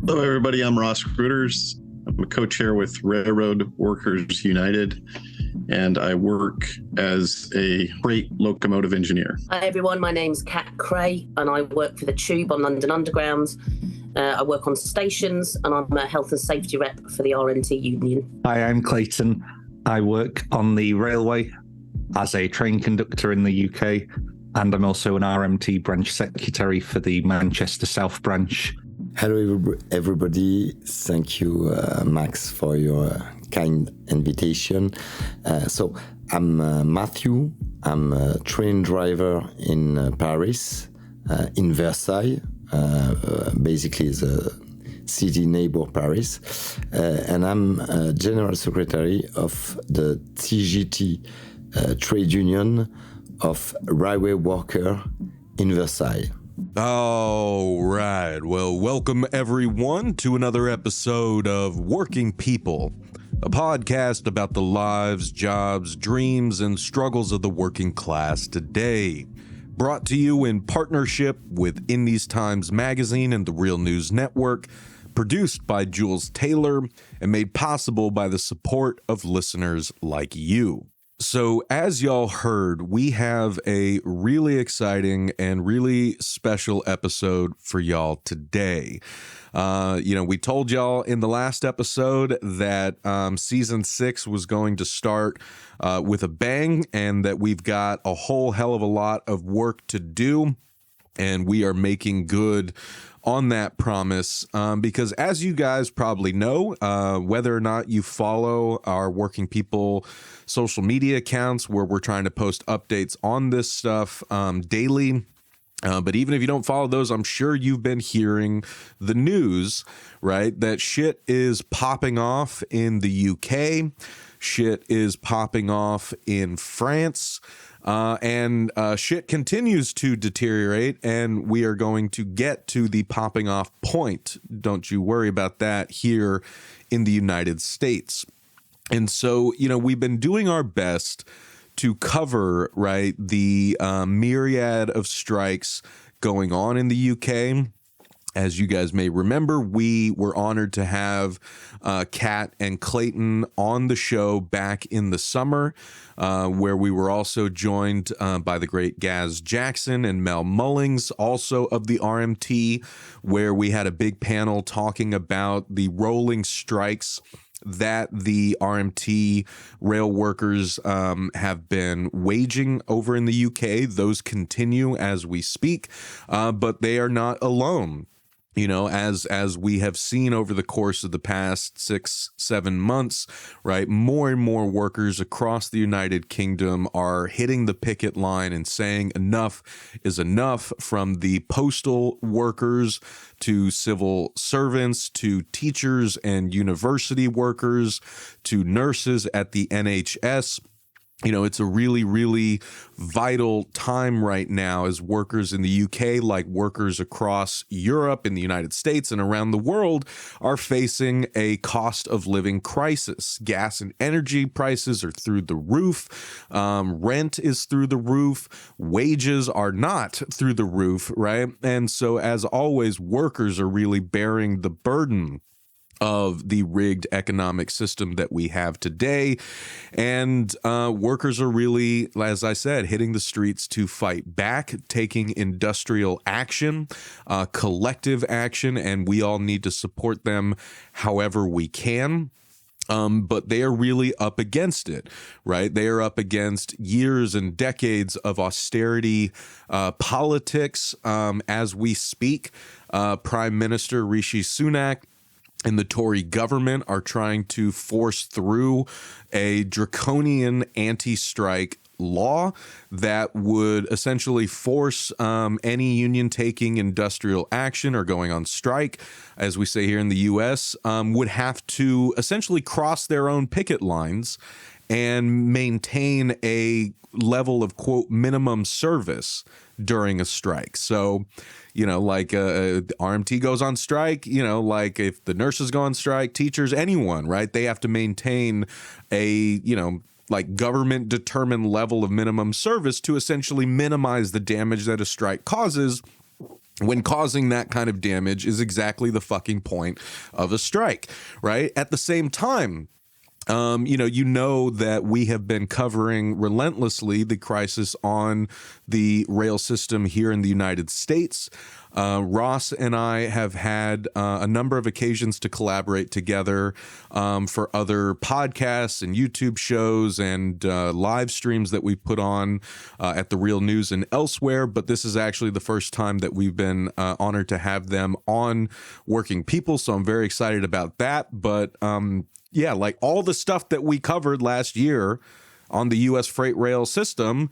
Hello, everybody. I'm Ross Grooters. I'm a co-chair with Railroad Workers United, and I work as a freight locomotive engineer. Hi, everyone. My name's Cray, and I work for the Tube on London Underground. I work on stations, and I'm a health and safety rep for the RMT union. Hi, I'm Clayton. I work on the railway as a train conductor in the UK, and I'm also an RMT branch secretary for the Manchester South branch. Hello, everybody. Thank you, Max, for your kind invitation. So I'm Matthieu. I'm a train driver in Paris, in Versailles, basically the city neighbor Paris. And I'm General Secretary of the TGT trade union of railway worker in Versailles. All right. Well, welcome everyone to another episode of Working People, a podcast about the lives, jobs, dreams, and struggles of the working class today. Brought to you in partnership with In These Times magazine and the Real News Network, produced by Jules Taylor, and made possible by the support of listeners like you. So as y'all heard, we have a really exciting and really special episode for y'all today. We told y'all in the last episode that season 6 was going to start with a bang, and that we've got a whole hell of a lot of work to do, and we are making good on that promise, because as you guys probably know, whether or not you follow our Working People social media accounts where we're trying to post updates on this stuff daily, but even if you don't follow those, I'm sure you've been hearing the news, right? That shit is popping off in the UK, shit is popping off in France, and shit continues to deteriorate, and we are going to get to the popping off point. Don't you worry about that here in the United States. And so, we've been doing our best to cover, right, the myriad of strikes going on in the UK. As you guys may remember, we were honored to have Kat and Clayton on the show back in the summer, where we were also joined by the great Gaz Jackson and Mel Mullings, also of the RMT, where we had a big panel talking about the rolling strikes that the RMT rail workers have been waging over in the UK. Those continue as we speak, but they are not alone. As we have seen over the course of the past 6-7 months, right, more and more workers across the United Kingdom are hitting the picket line and saying enough is enough, from the postal workers to civil servants to teachers and university workers to nurses at the NHS. It's a really, really vital time right now as workers in the UK, like workers across Europe, in the United States, and around the world, are facing a cost of living crisis. Gas and energy prices are through the roof. Rent is through the roof. Wages are not through the roof, right? And so, as always, workers are really bearing the burden of the rigged economic system that we have today. And workers are really, as I said, hitting the streets to fight back, taking industrial action, collective action, and we all need to support them however we can. But they are really up against it, right? They are up against years and decades of austerity politics as we speak. Prime Minister Rishi Sunak and the Tory government are trying to force through a draconian anti-strike law that would essentially force any union taking industrial action or going on strike, as we say here in the U.S., would have to essentially cross their own picket lines and maintain a level of, quote, minimum service during a strike. So, RMT goes on strike, like if the nurses go on strike, teachers, anyone, right? They have to maintain a, government determined level of minimum service to essentially minimize the damage that a strike causes when causing that kind of damage is exactly the fucking point of a strike, right? At the same time, you know that we have been covering relentlessly the crisis on the rail system here in the United States. Ross and I have had a number of occasions to collaborate together for other podcasts and YouTube shows and live streams that we put on at The Real News and elsewhere. But this is actually the first time that we've been honored to have them on Working People. So I'm very excited about that. But yeah, like all the stuff that we covered last year on the U.S. freight rail system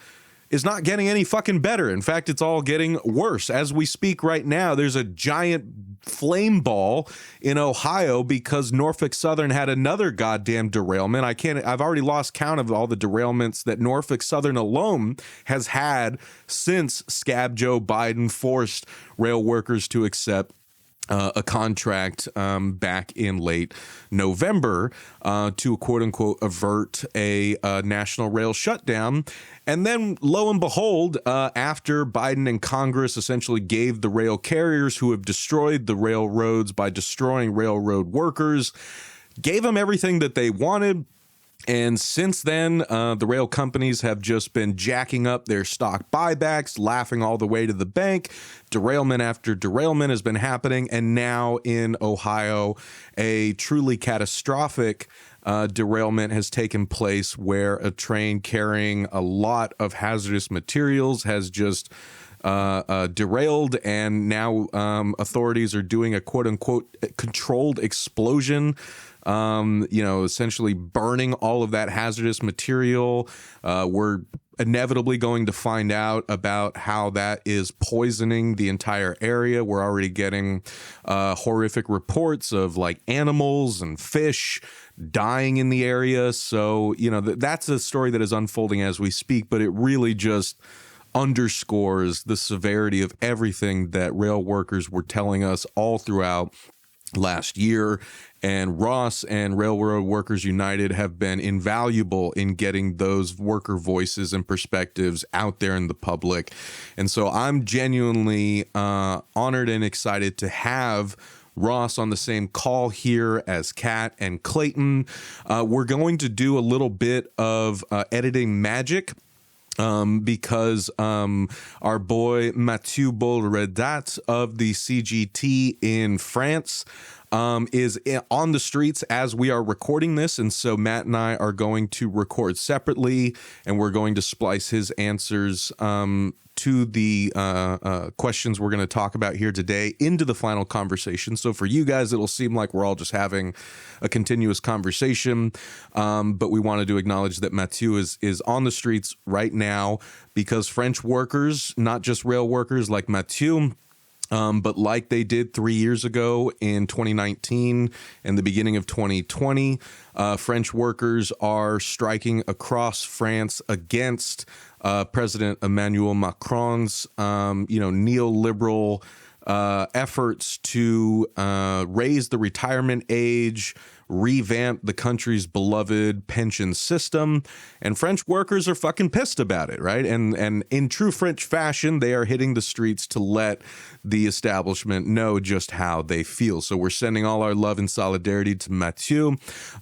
is not getting any fucking better. In fact, it's all getting worse. As we speak right now, there's a giant flame ball in Ohio because Norfolk Southern had another goddamn derailment. I've already lost count of all the derailments that Norfolk Southern alone has had since Scab Joe Biden forced rail workers to accept a contract back in late November to quote unquote avert a national rail shutdown. And then lo and behold, after Biden and Congress essentially gave the rail carriers who have destroyed the railroads by destroying railroad workers, gave them everything that they wanted. And since then, the rail companies have just been jacking up their stock buybacks, laughing all the way to the bank. Derailment after derailment has been happening. And now in Ohio, a truly catastrophic derailment has taken place where a train carrying a lot of hazardous materials has just derailed, and now authorities are doing a quote unquote controlled explosion. Essentially burning all of that hazardous material. We're inevitably going to find out about how that is poisoning the entire area. We're already getting horrific reports of like animals and fish dying in the area. So, that's a story that is unfolding as we speak, but it really just underscores the severity of everything that rail workers were telling us all throughout last year. And Ross and Railroad Workers United have been invaluable in getting those worker voices and perspectives out there in the public. And so I'm genuinely honored and excited to have Ross on the same call here as Kat and Clayton. We're going to do a little bit of editing magic. Because our boy Matthieu Bolle-Reddat of the CGT in France is on the streets as we are recording this. And so Matt and I are going to record separately, and we're going to splice his answers to the questions we're going to talk about here today into the final conversation. So for you guys, it'll seem like we're all just having a continuous conversation. But we wanted to acknowledge that Matthieu is on the streets right now because French workers, not just rail workers like Matthieu, but like they did 3 years ago in 2019 and the beginning of 2020, French workers are striking across France against President Emmanuel Macron's, neoliberal efforts to raise the retirement age, revamp the country's beloved pension system, and French workers are fucking pissed about it, right? And in true French fashion, they are hitting the streets to let the establishment know just how they feel. So we're sending all our love and solidarity to Matthieu.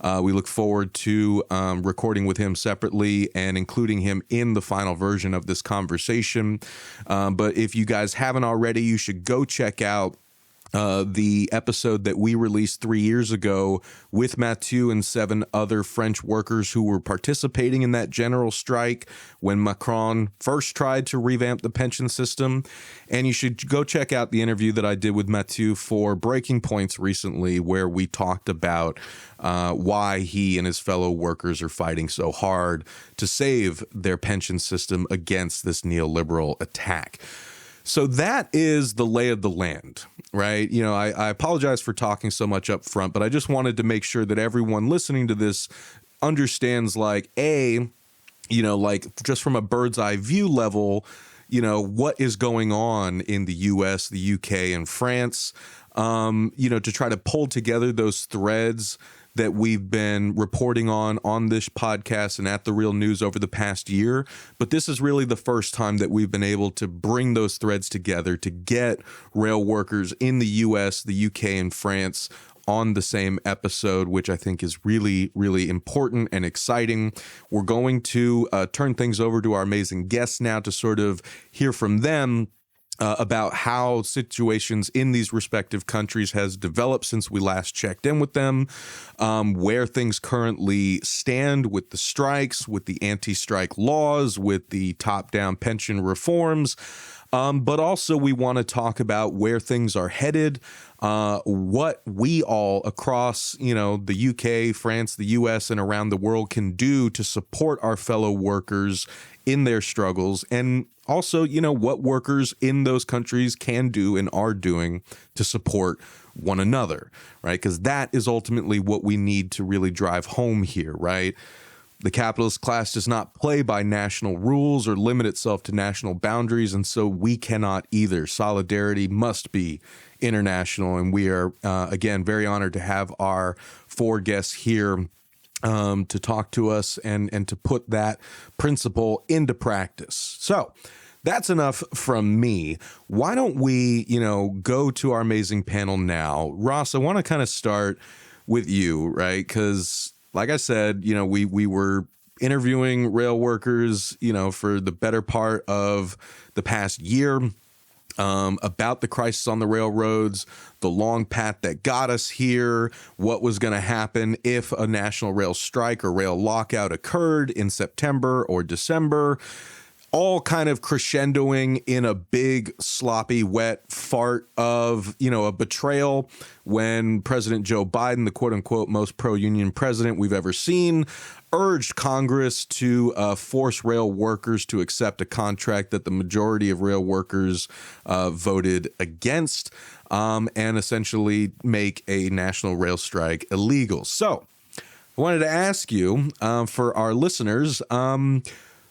We look forward to recording with him separately and including him in the final version of this conversation. But if you guys haven't already, you should go check out the episode that we released 3 years ago with Matthieu and 7 other French workers who were participating in that general strike when Macron first tried to revamp the pension system. And you should go check out the interview that I did with Matthieu for Breaking Points recently, where we talked about why he and his fellow workers are fighting so hard to save their pension system against this neoliberal attack. So that is the lay of the land, right? I apologize for talking so much up front, but I just wanted to make sure that everyone listening to this understands, just from a bird's eye view level, what is going on in the US, the UK, and France, to try to pull together those threads that we've been reporting on this podcast and at The Real News over the past year. But this is really the first time that we've been able to bring those threads together to get rail workers in the US, the UK, and France on the same episode, which I think is really, really important and exciting. We're going to turn things over to our amazing guests now to sort of hear from them about how situations in these respective countries has developed since we last checked in with them, where things currently stand with the strikes, with the anti-strike laws, with the top-down pension reforms. But also we want to talk about where things are headed, what we all across, the UK, France, the US, and around the world can do to support our fellow workers in their struggles, and also, what workers in those countries can do and are doing to support one another, right? Because that is ultimately what we need to really drive home here, right? The capitalist class does not play by national rules or limit itself to national boundaries, and so we cannot either. Solidarity must be international, and we are, again, very honored to have our 4 guests here to talk to us and to put that principle into practice. So that's enough from me. Why don't we, go to our amazing panel now? Ross, I want to kind of start with you, right? Because like I said, we were interviewing rail workers, for the better part of the past year, about the crisis on the railroads, the long path that got us here, what was going to happen if a national rail strike or rail lockout occurred in September or December, all kind of crescendoing in a big, sloppy, wet fart of, a betrayal when President Joe Biden, the quote unquote most pro-union president we've ever seen, urged Congress to force rail workers to accept a contract that the majority of rail workers voted against, and essentially make a national rail strike illegal. So I wanted to ask you, for our listeners,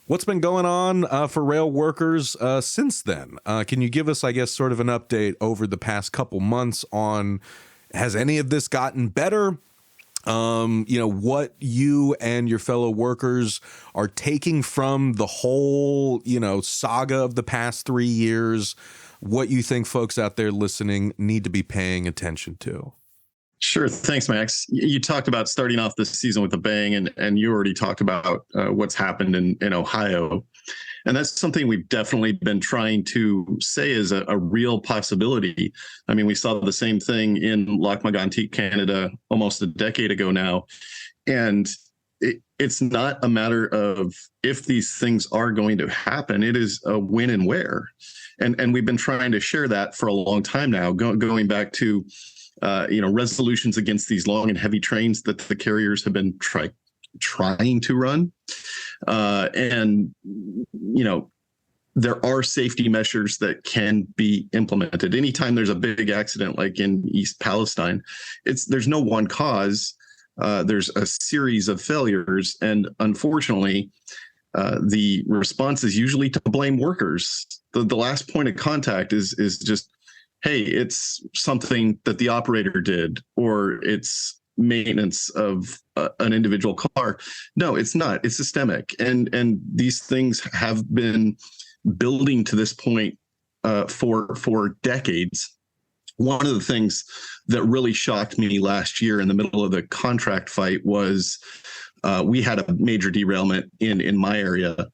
what's been going on for rail workers since then? Can you give us, I guess, sort of an update over the past couple months on, has any of this gotten better? What you and your fellow workers are taking from the whole, saga of the past 3 years, what you think folks out there listening need to be paying attention to. Sure. Thanks, Max. You talked about starting off this season with a bang, and you already talked about what's happened in Ohio. And that's something we've definitely been trying to say is a real possibility. I mean, we saw the same thing in Lac-Mégantic, Canada, almost a decade ago now. And it's not a matter of if these things are going to happen. It is a when and where. And we've been trying to share that for a long time now, going back to resolutions against these long and heavy trains that the carriers have been trying to run. There are safety measures that can be implemented. Anytime there's a big accident like in East Palestine, there's no one cause. There's a series of failures. And unfortunately, the response is usually to blame workers. The last point of contact is just, hey, it's something that the operator did, or it's maintenance of an individual car. No, it's not. It's systemic. And these things have been building to this point for decades. One of the things that really shocked me last year in the middle of the contract fight was we had a major derailment in my area.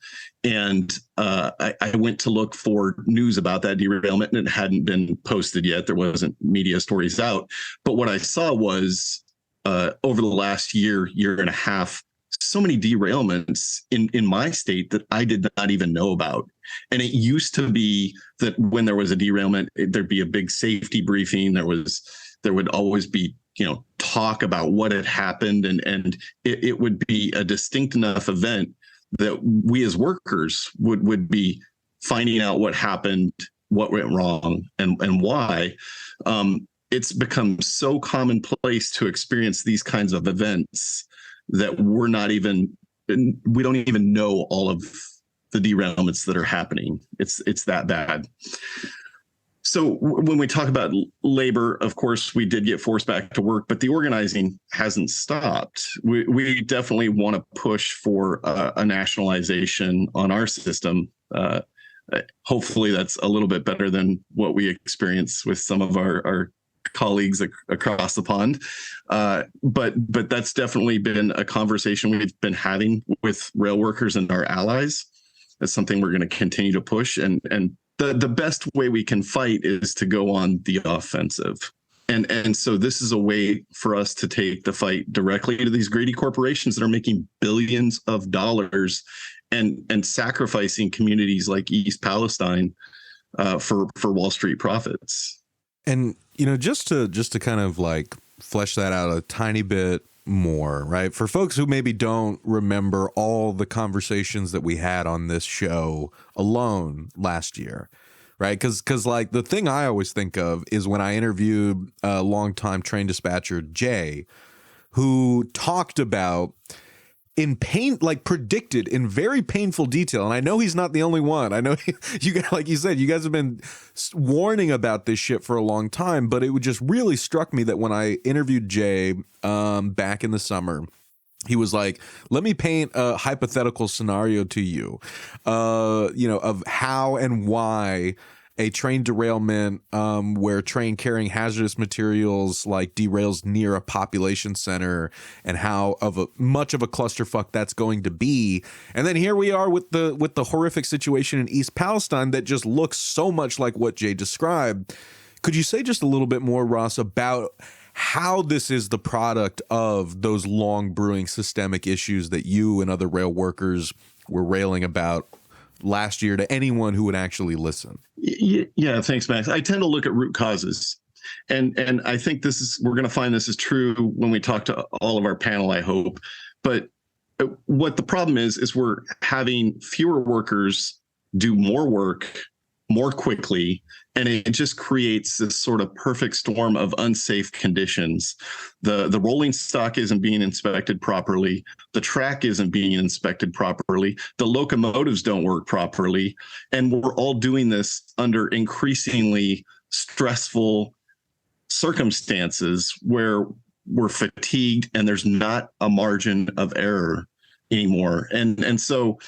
And I went to look for news about that derailment, and it hadn't been posted yet. There wasn't media stories out. But what I saw was over the last year and a half, so many derailments in my state that I did not even know about. And it used to be that when there was a derailment, there'd be a big safety briefing. There would always be, talk about what had happened, and it would be a distinct enough event that we as workers would be finding out what happened, what went wrong, and why. It's become so commonplace to experience these kinds of events that we don't even know all of the derailments that are happening. It's that bad. So when we talk about labor, of course, we did get forced back to work, but the organizing hasn't stopped. We definitely want to push for a nationalization on our system. Hopefully that's a little bit better than what we experience with some of our colleagues across the pond. But that's definitely been a conversation we've been having with rail workers and our allies. That's something we're going to continue to push. And the best way we can fight is to go on the offensive. And so this is a way for us to take the fight directly to these greedy corporations that are making billions of dollars and sacrificing communities like East Palestine for Wall Street profits. And, just to kind of like flesh that out a tiny bit more, right? For folks who maybe don't remember all the conversations that we had on this show alone last year, right? Because like the thing I always think of is when I interviewed a longtime train dispatcher, Jay, who talked about predicted in very painful detail. And I know he's not the only one. I know you guys, like you said, you guys have been warning about this shit for a long time, but it just really struck me that when I interviewed Jay back in the summer, he was like, let me paint a hypothetical scenario to you, of how and why a train derailment where a train carrying hazardous materials like derails near a population center and how much of a clusterfuck that's going to be. And then here we are with the horrific situation in East Palestine that just looks so much like what Jay described. Could you say just a little bit more, Ross, about how this is the product of those long brewing systemic issues that you and other rail workers were railing about last year to anyone who would actually listen? Yeah, thanks, Max. I tend to look at root causes. And I think we're going to find this is true when we talk to all of our panel, I hope. But what the problem is we're having fewer workers do more work more quickly, and it just creates this sort of perfect storm of unsafe conditions. The rolling stock isn't being inspected properly. The track isn't being inspected properly. The locomotives don't work properly. And we're all doing this under increasingly stressful circumstances where we're fatigued and there's not a margin of error anymore. And so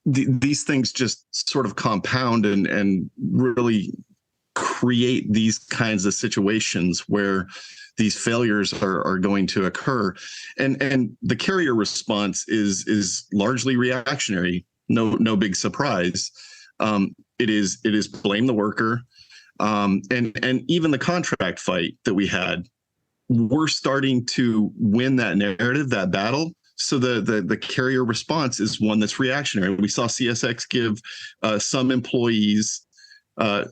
these things just sort of compound and really create these kinds of situations where these failures are going to occur. And the carrier response is largely reactionary. No big surprise. It is blame the worker. And even the contract fight that we had, we're starting to win that narrative, that battle. So the carrier response is one that's reactionary. We saw CSX give some employees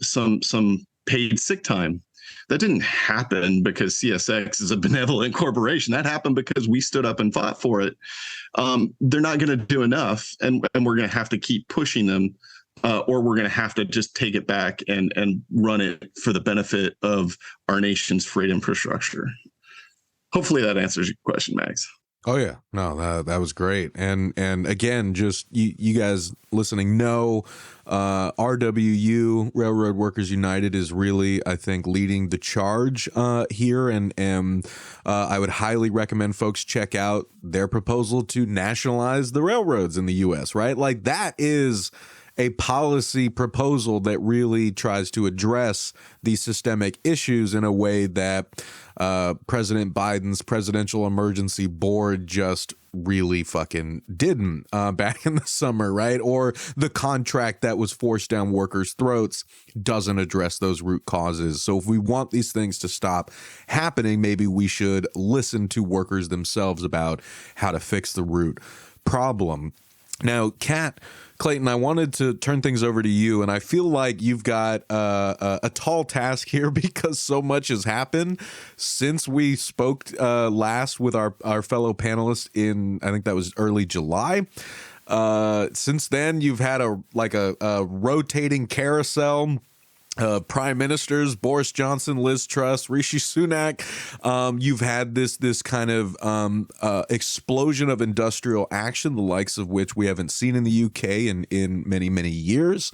some paid sick time. That didn't happen because CSX is a benevolent corporation. That happened because we stood up and fought for it. They're not going to do enough, and we're going to have to keep pushing them, or we're going to have to just take it back and run it for the benefit of our nation's freight infrastructure. Hopefully that answers your question, Max. Oh yeah, no, that was great, and again, just you guys listening know, RWU, Railroad Workers United, is really, I think, leading the charge here, and I would highly recommend folks check out their proposal to nationalize the railroads in the U.S. Right, like that is a policy proposal that really tries to address these systemic issues in a way that President Biden's Presidential Emergency Board just really fucking didn't back in the summer, right? Or the contract that was forced down workers' throats doesn't address those root causes. So if we want these things to stop happening, maybe we should listen to workers themselves about how to fix the root problem. Now, Clayton, I wanted to turn things over to you, and I feel like you've got a tall task here because so much has happened since we spoke last with our fellow panelists in, I think that was early July. Since then, you've had a rotating carousel prime ministers, Boris Johnson, Liz Truss, Rishi Sunak. You've had this kind of explosion of industrial action, the likes of which we haven't seen in the UK in many, many years.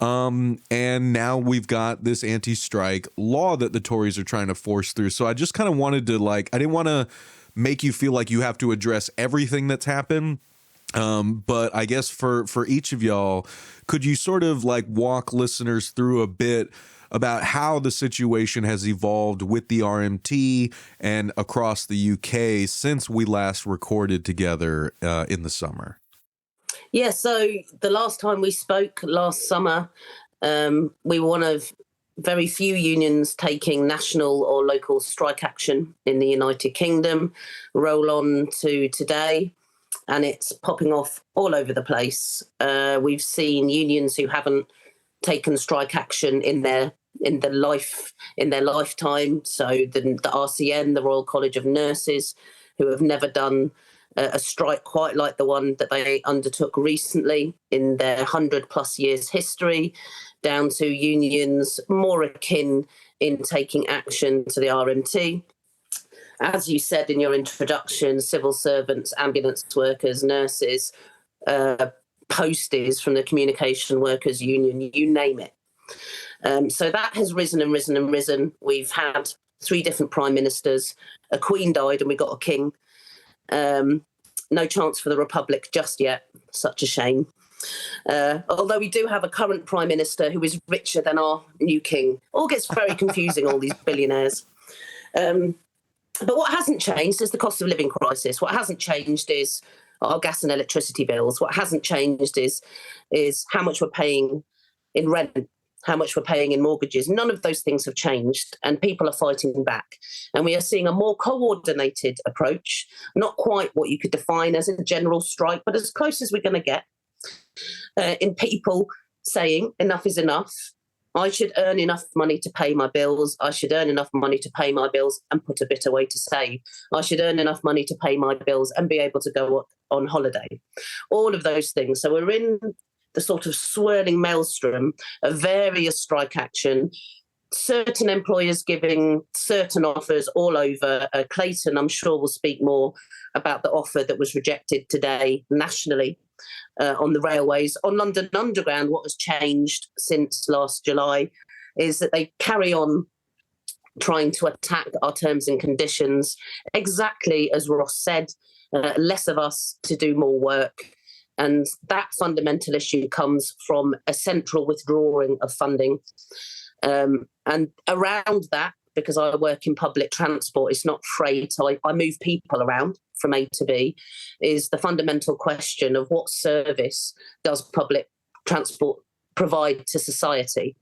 And now we've got this anti-strike law that the Tories are trying to force through. So I just kind of wanted to I didn't want to make you feel like you have to address everything that's happened. But I guess for each of y'all, could you sort of walk listeners through a bit about how the situation has evolved with the RMT and across the UK since we last recorded together in the summer? Yeah, so the last time we spoke last summer, we were one of very few unions taking national or local strike action in the United Kingdom. Roll on to today, and it's popping off all over the place. We've seen unions who haven't taken strike action in their lifetime. So the RCN, the Royal College of Nurses, who have never done a strike quite like the one that they undertook recently in their 100+ years history, down to unions more akin in taking action to the RMT. As you said in your introduction, civil servants, ambulance workers, nurses, posties from the Communication Workers Union, you name it. So that has risen and risen and risen. We've had 3 different prime ministers. A queen died and we got a king. No chance for the Republic just yet. Such a shame. Although we do have a current prime minister who is richer than our new king. All gets very confusing, all these billionaires. But what hasn't changed is the cost of living crisis. What hasn't changed is our gas and electricity bills. What hasn't changed is how much we're paying in rent, how much we're paying in mortgages. None of those things have changed, and people are fighting back. And we are seeing a more coordinated approach, not quite what you could define as a general strike, but as close as we're going to get, in people saying enough is enough. I should earn enough money to pay my bills. I should earn enough money to pay my bills and put a bit away to save. I should earn enough money to pay my bills and be able to go on holiday. All of those things. So we're in the sort of swirling maelstrom of various strike action, certain employers giving certain offers all over. Clayton, I'm sure, will speak more about the offer that was rejected today nationally on the railways. On London Underground, what has changed since last July is that they carry on trying to attack our terms and conditions, exactly as Ross said, less of us to do more work. And that fundamental issue comes from a central withdrawing of funding. And around that, because I work in public transport, it's not freight, I move people around from A to B, is the fundamental question of what service does public transport provide to society,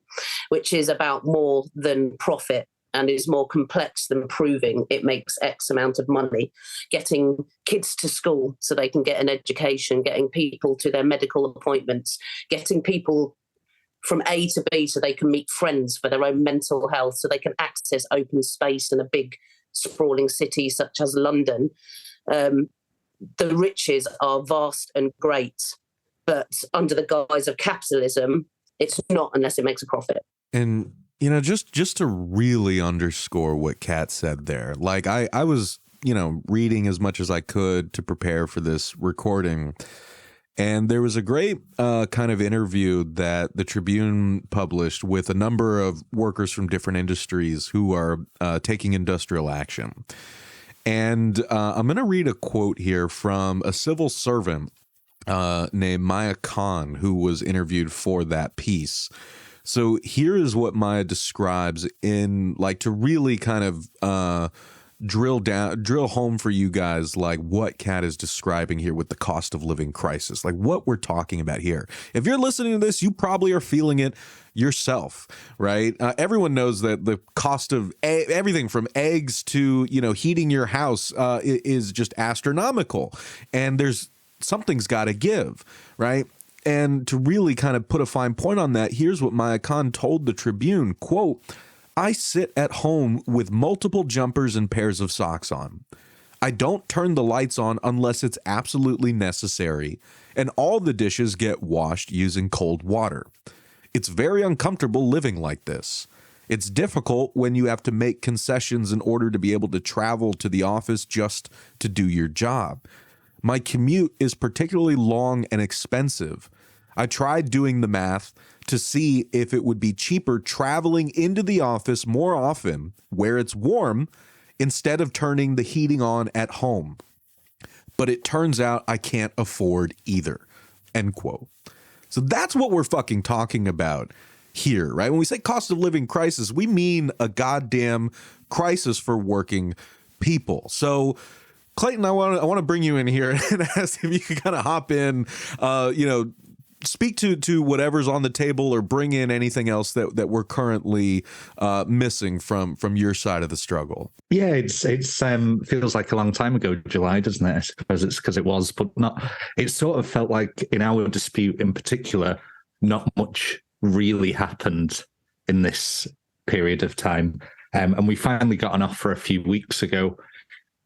which is about more than profit and is more complex than proving it makes X amount of money, getting kids to school so they can get an education, getting people to their medical appointments, getting people from A to B so they can meet friends for their own mental health, so they can access open space in a big sprawling city such as London. The riches are vast and great, but under the guise of capitalism, it's not unless it makes a profit. And, you know, just to really underscore what Kat said there, like I was, you know, reading as much as I could to prepare for this recording. And there was a great kind of interview that the Tribune published with a number of workers from different industries who are taking industrial action. And I'm going to read a quote here from a civil servant named Maya Khan, who was interviewed for that piece. So here is what Maya describes in, like, to really kind of drill home for you guys, like what Kat is describing here with the cost of living crisis, like what we're talking about here. If you're listening to this, you probably are feeling it yourself, right? Everyone knows that the cost of everything from eggs to, you know, heating your house is just astronomical, and something's got to give, right? And to really kind of put a fine point on that, here's what Maya Khan told the Tribune, quote, "I sit at home with multiple jumpers and pairs of socks on. I don't turn the lights on unless it's absolutely necessary, and all the dishes get washed using cold water. It's very uncomfortable living like this. It's difficult when you have to make concessions in order to be able to travel to the office just to do your job. My commute is particularly long and expensive. I tried doing the math to see if it would be cheaper traveling into the office more often where it's warm instead of turning the heating on at home. But it turns out I can't afford either. End quote. So that's what we're fucking talking about here, right? When we say cost of living crisis, we mean a goddamn crisis for working people. So Clayton, I want to bring you in here and ask if you could kind of hop in, speak to whatever's on the table or bring in anything else that we're currently missing from your side of the struggle. Yeah, it's feels like a long time ago, July, doesn't it? I suppose it's because it was, but not. It sort of felt like in our dispute in particular, not much really happened in this period of time, and we finally got an offer a few weeks ago.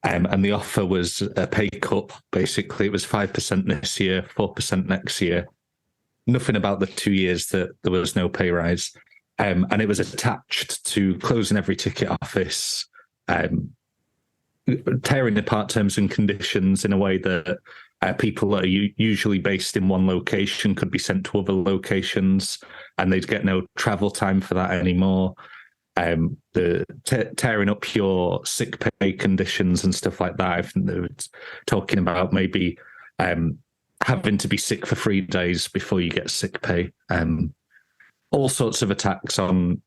And the offer was a pay cut. Basically, it was 5% this year, 4% next year. Nothing about the 2 years that there was no pay rise. And it was attached to closing every ticket office, tearing apart terms and conditions in a way that people that are usually based in one location could be sent to other locations, and they'd get no travel time for that anymore. The tearing up your sick pay conditions and stuff like that. I think they were talking about maybe having to be sick for 3 days before you get sick pay. All sorts of attacks on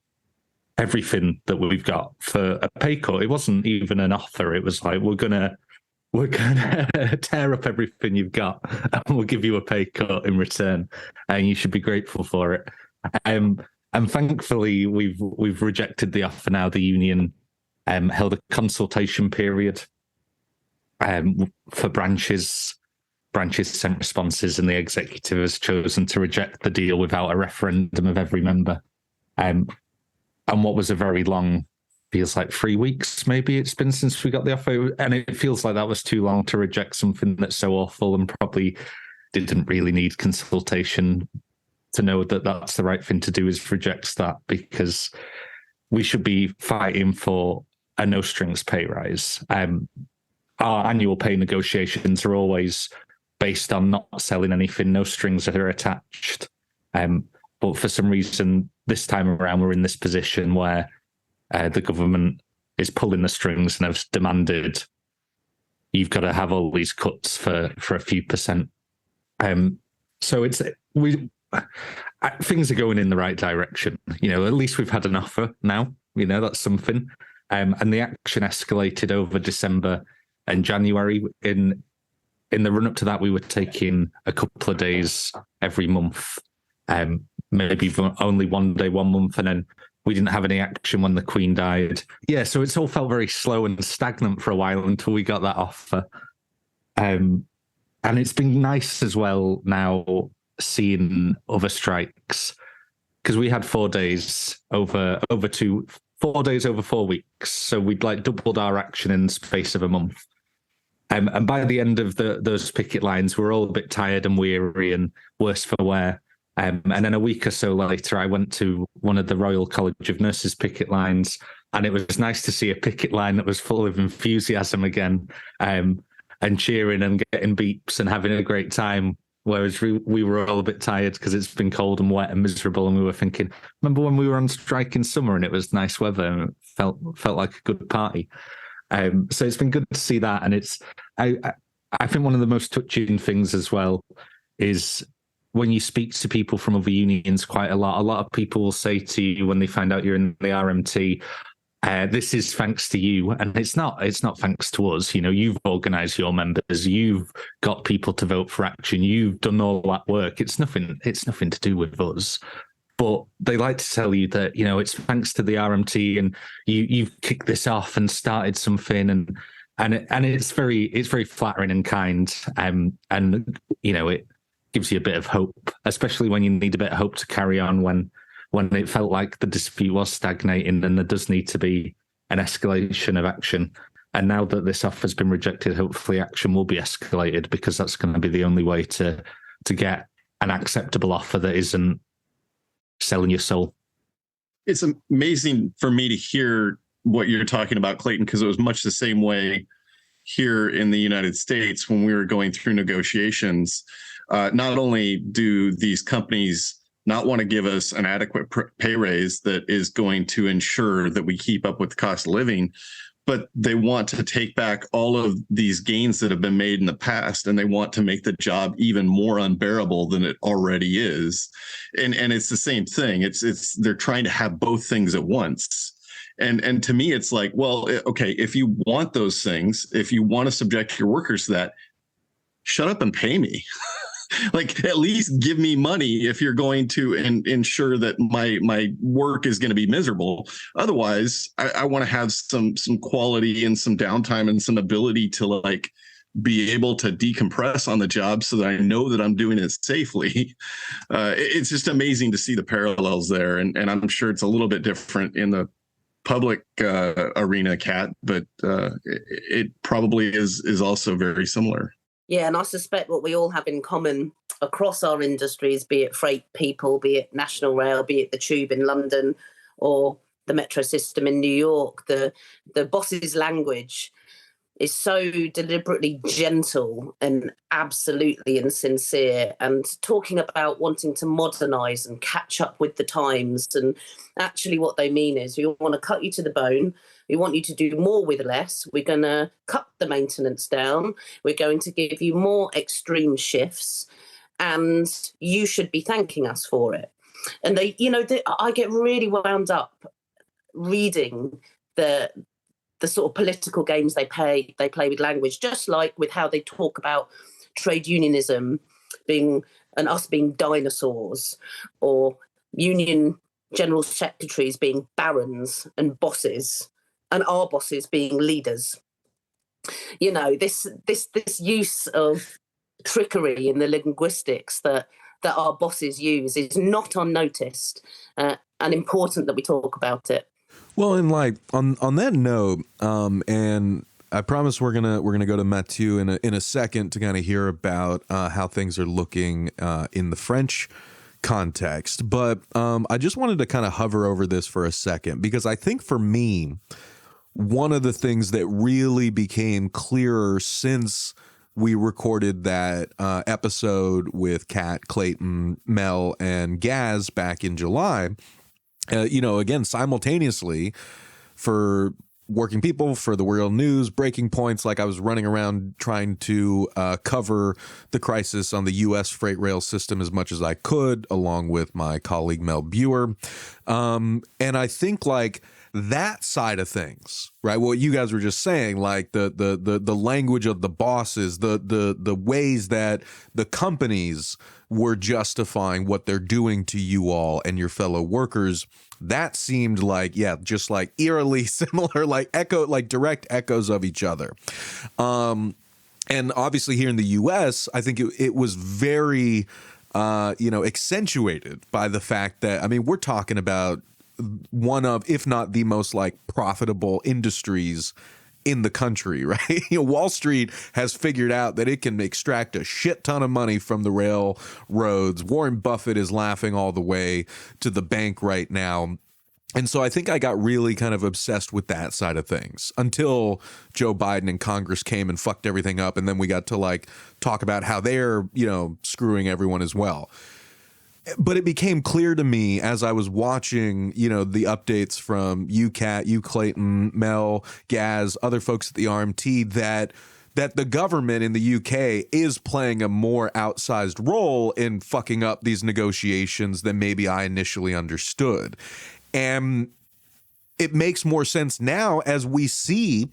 everything that we've got for a pay cut. It wasn't even an offer. It was like, we're gonna tear up everything you've got and we'll give you a pay cut in return, and you should be grateful for it. And thankfully, we've rejected the offer now. The union held a consultation period for branches. Branches sent responses, and the executive has chosen to reject the deal without a referendum of every member. And what was a very long, feels like 3 weeks maybe it's been since we got the offer, and it feels like that was too long to reject something that's so awful and probably didn't really need consultation to know that that's the right thing to do, is reject that, because we should be fighting for a no strings pay rise. Our annual pay negotiations are always based on not selling anything, no strings that are attached. But for some reason, this time around, we're in this position where the government is pulling the strings and has demanded you've got to have all these cuts for a few percent. So things are going in the right direction. At least we've had an offer now. That's something. And the action escalated over December and January. In the run up to that, we were taking a couple of days every month, maybe only 1 day, 1 month, and then we didn't have any action when the Queen died. Yeah, so it's all felt very slow and stagnant for a while until we got that offer. And it's been nice as well now seeing other strikes, because we had 4 days over 4 days over 4 weeks, so we'd doubled our action in the space of a month. And by the end of those picket lines, we were all a bit tired and weary and worse for wear. And then a week or so later, I went to one of the Royal College of Nurses picket lines, and it was nice to see a picket line that was full of enthusiasm again, and cheering and getting beeps and having a great time. Whereas we were all a bit tired because it's been cold and wet and miserable, and we were thinking, remember when we were on strike in summer and it was nice weather and it felt like a good party. So it's been good to see that, and I think one of the most touching things as well is when you speak to people from other unions quite a lot of people will say to you when they find out you're in the RMT, this is thanks to you. And it's not thanks to us. You've organised your members, you've got people to vote for action, you've done all that work. It's nothing to do with us. But they like to tell you that, it's thanks to the RMT and you've kicked this off and started something, and it's very flattering and kind. And it gives you a bit of hope, especially when you need a bit of hope to carry on when it felt like the dispute was stagnating and there does need to be an escalation of action. And now that this offer has been rejected, hopefully action will be escalated, because that's going to be the only way to get an acceptable offer that isn't selling your soul. It's amazing for me to hear what you're talking about, Clayton, because it was much the same way here in the United States when we were going through negotiations. Not only do these companies not want to give us an adequate pay raise that is going to ensure that we keep up with the cost of living, but they want to take back all of these gains that have been made in the past, and they want to make the job even more unbearable than it already is. And it's the same thing. It's they're trying to have both things at once. And to me, it's like, well, okay, if you want those things, if you want to subject your workers to that, shut up and pay me. Like, at least give me money if you're going to ensure that my work is going to be miserable. Otherwise, I want to have some quality and some downtime and some ability to like be able to decompress on the job so that I know that I'm doing it safely. It's just amazing to see the parallels there. And I'm sure it's a little bit different in the public arena, Kat, but it probably is also very similar. Yeah, and I suspect what we all have in common across our industries, be it freight people, be it national rail, be it the tube in London or the metro system in New York, the boss's language is so deliberately gentle and absolutely insincere, and talking about wanting to modernize and catch up with the times. And actually what they mean is, we want to cut you to the bone. We want you to do more with less. We're going to cut the maintenance down. We're going to give you more extreme shifts, and you should be thanking us for it. And I get really wound up reading the sort of political games they play with language, just like with how they talk about trade unionism being and us being dinosaurs, or union general secretaries being barons and bosses, and our bosses being leaders. You know, this use of trickery in the linguistics that our bosses use is not unnoticed, and important that we talk about it. Well, and like on that note, and I promise we're gonna go to Matthieu in a second to kind of hear about how things are looking in the French context. But I just wanted to kind of hover over this for a second, because I think for me, one of the things that really became clearer since we recorded that episode with Kat, Clayton, Mel, and Gaz back in July, again, simultaneously for working people, for the World News, breaking points, like I was running around trying to cover the crisis on the U.S. freight rail system as much as I could, along with my colleague Mel Buer. And I think like that side of things, right? What you guys were just saying, like the language of the bosses, the ways that the companies were justifying what they're doing to you all and your fellow workers, that seemed like, yeah, just like eerily similar, like direct echoes of each other. And obviously here in the US, I think it was very, accentuated by the fact that, I mean, we're talking about one of, if not the most like profitable industries in the country, right? Wall Street has figured out that it can extract a shit ton of money from the railroads. Warren Buffett is laughing all the way to the bank right now. And so I think I got really kind of obsessed with that side of things until Joe Biden and Congress came and fucked everything up. And then we got to like talk about how they're, screwing everyone as well. But it became clear to me as I was watching, the updates from you, Kat, you, Clayton, Mel, Gaz, other folks at the RMT, that the government in the UK is playing a more outsized role in fucking up these negotiations than maybe I initially understood. And it makes more sense now as we see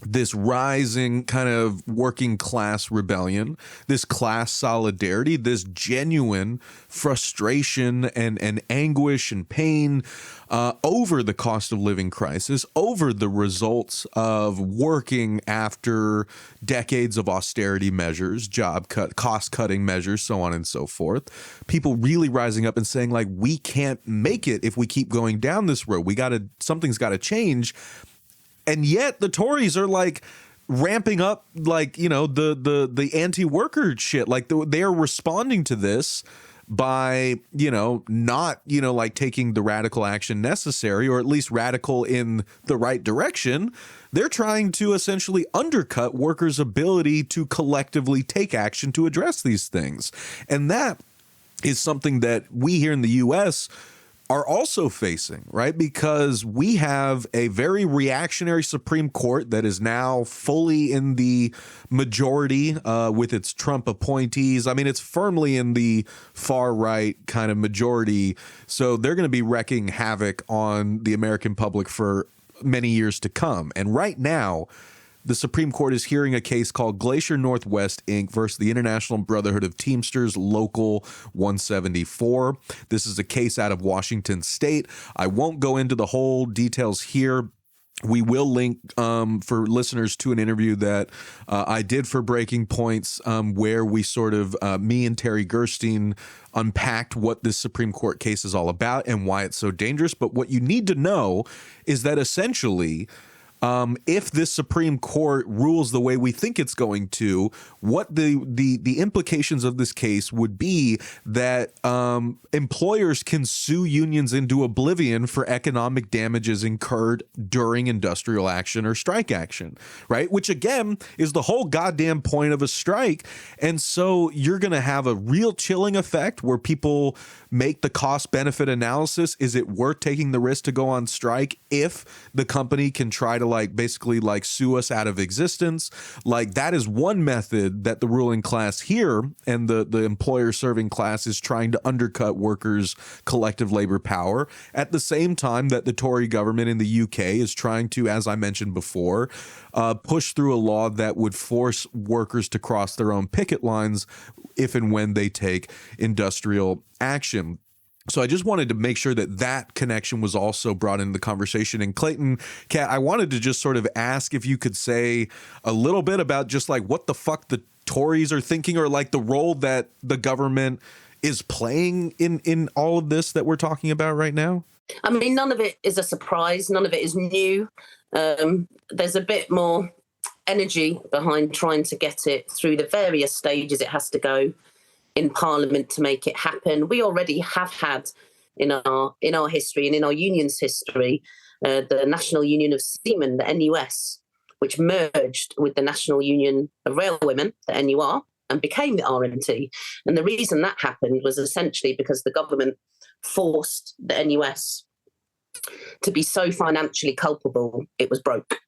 this rising kind of working class rebellion, this class solidarity, this genuine frustration and anguish and pain over the cost of living crisis, over the results of working after decades of austerity measures, job cut, cost cutting measures, so on and so forth. People really rising up and saying, like, we can't make it if we keep going down this road. Something's got to change. And yet the Tories are like ramping up, like, the anti-worker shit. Like they're responding to this by, not, like taking the radical action necessary, or at least radical in the right direction. They're trying to essentially undercut workers' ability to collectively take action to address these things. And that is something that we here in the U.S. are also facing, right? Because we have a very reactionary Supreme Court that is now fully in the majority with its Trump appointees. I mean, it's firmly in the far right kind of majority. So they're going to be wreaking havoc on the American public for many years to come. And right now, the Supreme Court is hearing a case called Glacier Northwest, Inc. versus the International Brotherhood of Teamsters Local 174. This is a case out of Washington State. I won't go into the whole details here. We will link for listeners to an interview that I did for Breaking Points where we sort of, me and Terry Gerstein unpacked what this Supreme Court case is all about and why it's so dangerous. But what you need to know is that essentially, if this Supreme Court rules the way we think it's going to, what the implications of this case would be that employers can sue unions into oblivion for economic damages incurred during industrial action or strike action, right? Which again is the whole goddamn point of a strike. And so you're going to have a real chilling effect where people make the cost benefit analysis. Is it worth taking the risk to go on strike if the company can try to basically sue us out of existence? That is one method that the ruling class here and the employer serving class is trying to undercut workers' collective labor power at the same time that the Tory government in the UK is trying to, as I mentioned before, push through a law that would force workers to cross their own picket lines if and when they take industrial action. So I just wanted to make sure that connection was also brought into the conversation. And Clayton, Kat, I wanted to just sort of ask if you could say a little bit about just what the fuck the Tories are thinking, or the role that the government is playing in all of this that we're talking about right now. I mean, none of it is a surprise. None of it is new. There's a bit more energy behind trying to get it through the various stages it has to go in Parliament to make it happen. We already have had in our history and in our union's history, the National Union of Seamen, the NUS, which merged with the National Union of Railwaymen, the NUR, and became the RMT. And the reason that happened was essentially because the government forced the NUS to be so financially culpable, it was broke.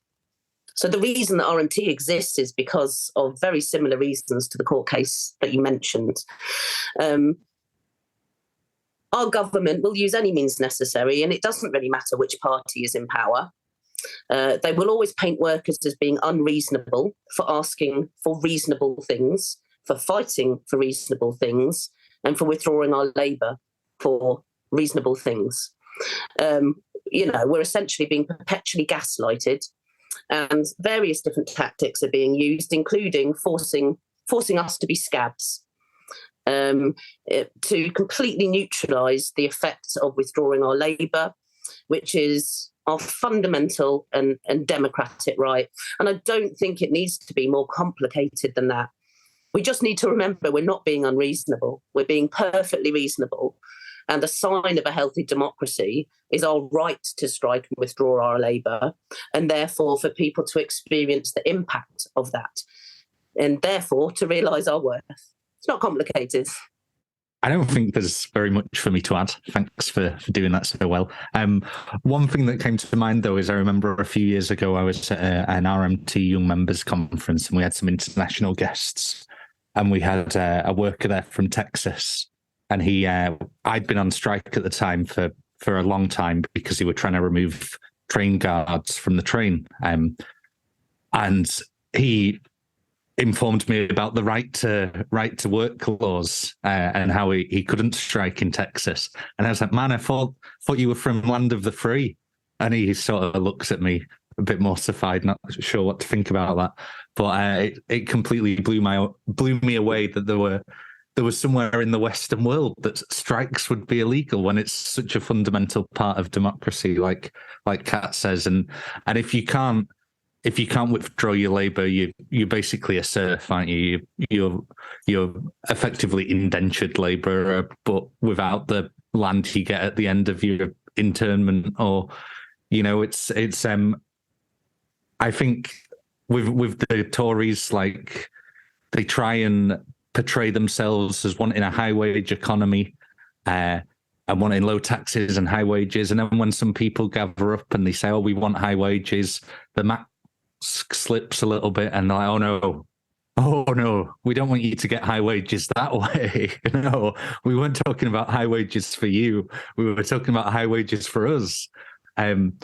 So the reason that RMT exists is because of very similar reasons to the court case that you mentioned. Our government will use any means necessary, and it doesn't really matter which party is in power. They will always paint workers as being unreasonable for asking for reasonable things, for fighting for reasonable things, and for withdrawing our labour for reasonable things. We're essentially being perpetually gaslighted, and various different tactics are being used, including forcing us to be scabs, to completely neutralise the effects of withdrawing our labour, which is our fundamental and democratic right. And I don't think it needs to be more complicated than that. We just need to remember we're not being unreasonable. We're being perfectly reasonable. And a sign of a healthy democracy is our right to strike and withdraw our labour, and therefore for people to experience the impact of that, and therefore to realise our worth. It's not complicated. I don't think there's very much for me to add. Thanks for doing that so well. One thing that came to mind, though, is I remember a few years ago I was at an RMT Young Members Conference, and we had some international guests, and we had a worker there from Texas. And I'd been on strike at the time for a long time because they were trying to remove train guards from the train. And he informed me about the right to work laws and how he couldn't strike in Texas. And I was like, man, I thought you were from land of the free. And he sort of looks at me a bit mortified, not sure what to think about that. But it completely blew me away that there was somewhere in the Western world that strikes would be illegal when it's such a fundamental part of democracy, like Kat says. And if you can't if you can't withdraw your labour, you're basically a serf, aren't you? You're effectively indentured labourer, but without the land you get at the end of your internment, or it's I think with the Tories, like, they try and portray themselves as wanting a high wage economy, and wanting low taxes and high wages, and then when some people gather up and they say, "Oh, we want high wages," the mask slips a little bit, and they're like, "Oh no, we don't want you to get high wages that way." No, we weren't talking about high wages for you. We were talking about high wages for us. And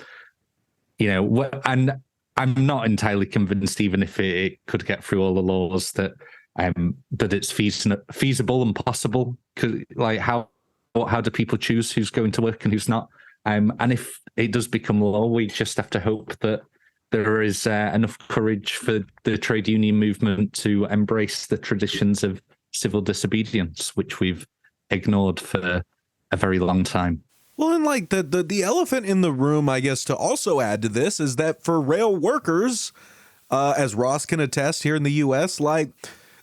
I'm not entirely convinced, even if it could get through all the laws, that it's feasible and possible. Because, like, how do people choose who's going to work and who's not? And if it does become law, we just have to hope that there is enough courage for the trade union movement to embrace the traditions of civil disobedience, which we've ignored for a very long time. Well, and like the elephant in the room, I guess, to also add to this is that for rail workers, as Ross can attest here in the U.S., like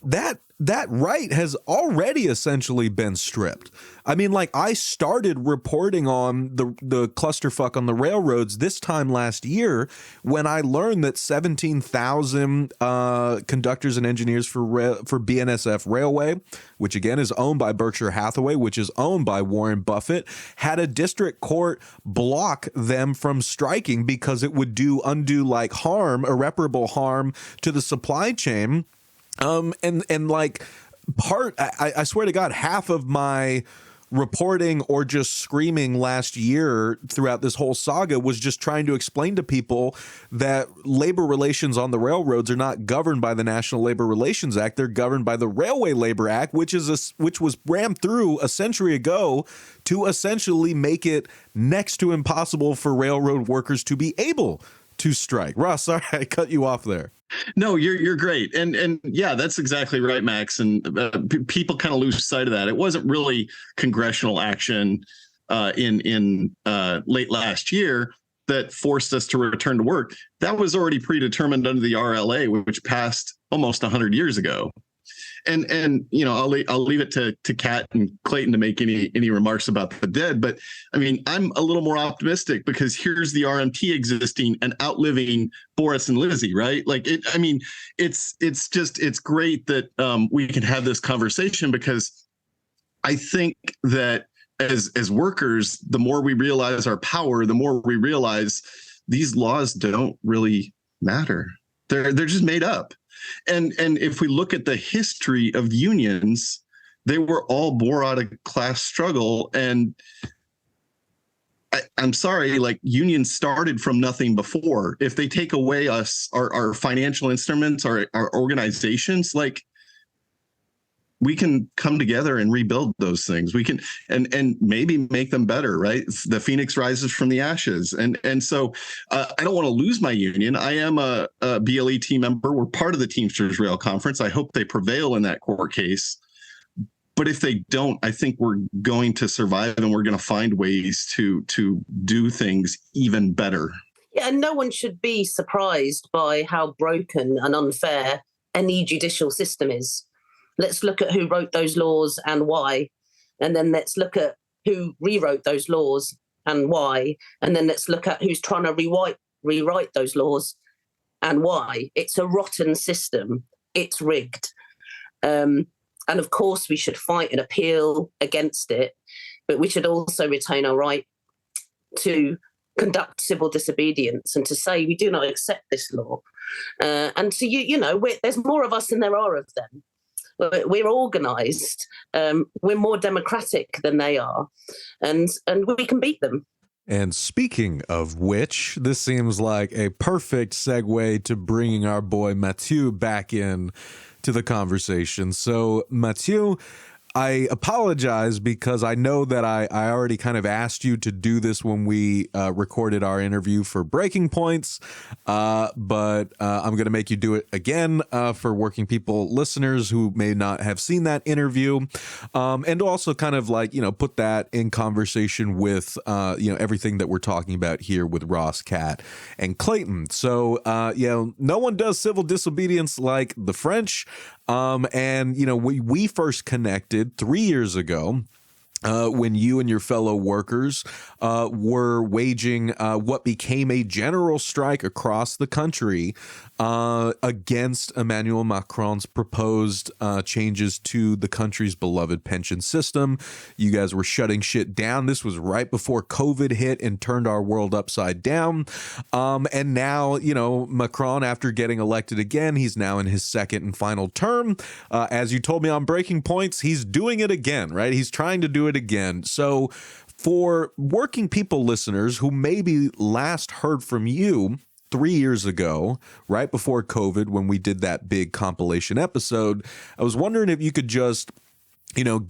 that right has already essentially been stripped. I mean, like, I started reporting on the clusterfuck on the railroads this time last year when I learned that 17,000 conductors and engineers for BNSF Railway, which again is owned by Berkshire Hathaway, which is owned by Warren Buffett, had a district court block them from striking because it would undo like harm, irreparable harm to the supply chain. And like I swear to God, half of my reporting or just screaming last year throughout this whole saga was just trying to explain to people that labor relations on the railroads are not governed by the National Labor Relations Act. They're governed by the Railway Labor Act, which was rammed through a century ago to essentially make it next to impossible for railroad workers to be able to strike. Ross, sorry, I cut you off there. No, you're great. And yeah, that's exactly right, Max. And people kind of lose sight of that. It wasn't really congressional action in late last year that forced us to return to work. That was already predetermined under the RLA, which passed almost 100 years ago. And I'll leave it to Kat and Clayton to make any remarks about the dead. But I mean, I'm a little more optimistic because here's the RMT existing and outliving Boris and Lizzie, right? Like it's great that we can have this conversation, because I think that as workers, the more we realize our power, the more we realize these laws don't really matter. They're just made up. And if we look at the history of unions, they were all born out of class struggle. And I'm sorry, like, unions started from nothing before. If they take away our financial instruments, our organizations, like, we can come together and rebuild those things. We can and maybe make them better, right? The phoenix rises from the ashes. And so I don't want to lose my union. I am a BLE team member. We're part of the Teamsters Rail Conference. I hope they prevail in that court case. But if they don't, I think we're going to survive, and we're going to find ways to do things even better. Yeah, and no one should be surprised by how broken and unfair any judicial system is. Let's look at who wrote those laws and why, and then let's look at who rewrote those laws and why, and then let's look at who's trying to rewrite those laws and why. It's a rotten system. It's rigged. And of course, we should fight and appeal against it, but we should also retain our right to conduct civil disobedience and to say we do not accept this law. And to there's more of us than there are of them. We're organised. We're more democratic than they are, and we can beat them. And speaking of which, this seems like a perfect segue to bringing our boy Matthieu back in to the conversation. So, Matthieu, I apologize because I know that I already kind of asked you to do this when we recorded our interview for Breaking Points, but I'm going to make you do it again for working people listeners who may not have seen that interview, and also kind of like, put that in conversation with, everything that we're talking about here with Ross, Kat, and Clayton. So, no one does civil disobedience like the French. And we first connected 3 years ago when you and your fellow workers were waging what became a general strike across the country against Emmanuel Macron's proposed changes to the country's beloved pension system. You guys were shutting shit down. This was right before COVID hit and turned our world upside down. And now, Macron, after getting elected again, he's now in his second and final term. As you told me on Breaking Points, he's doing it again, right? He's trying to do it again. So for working people listeners who maybe last heard from you 3 years ago, right before COVID, when we did that big compilation episode, I was wondering if you could just,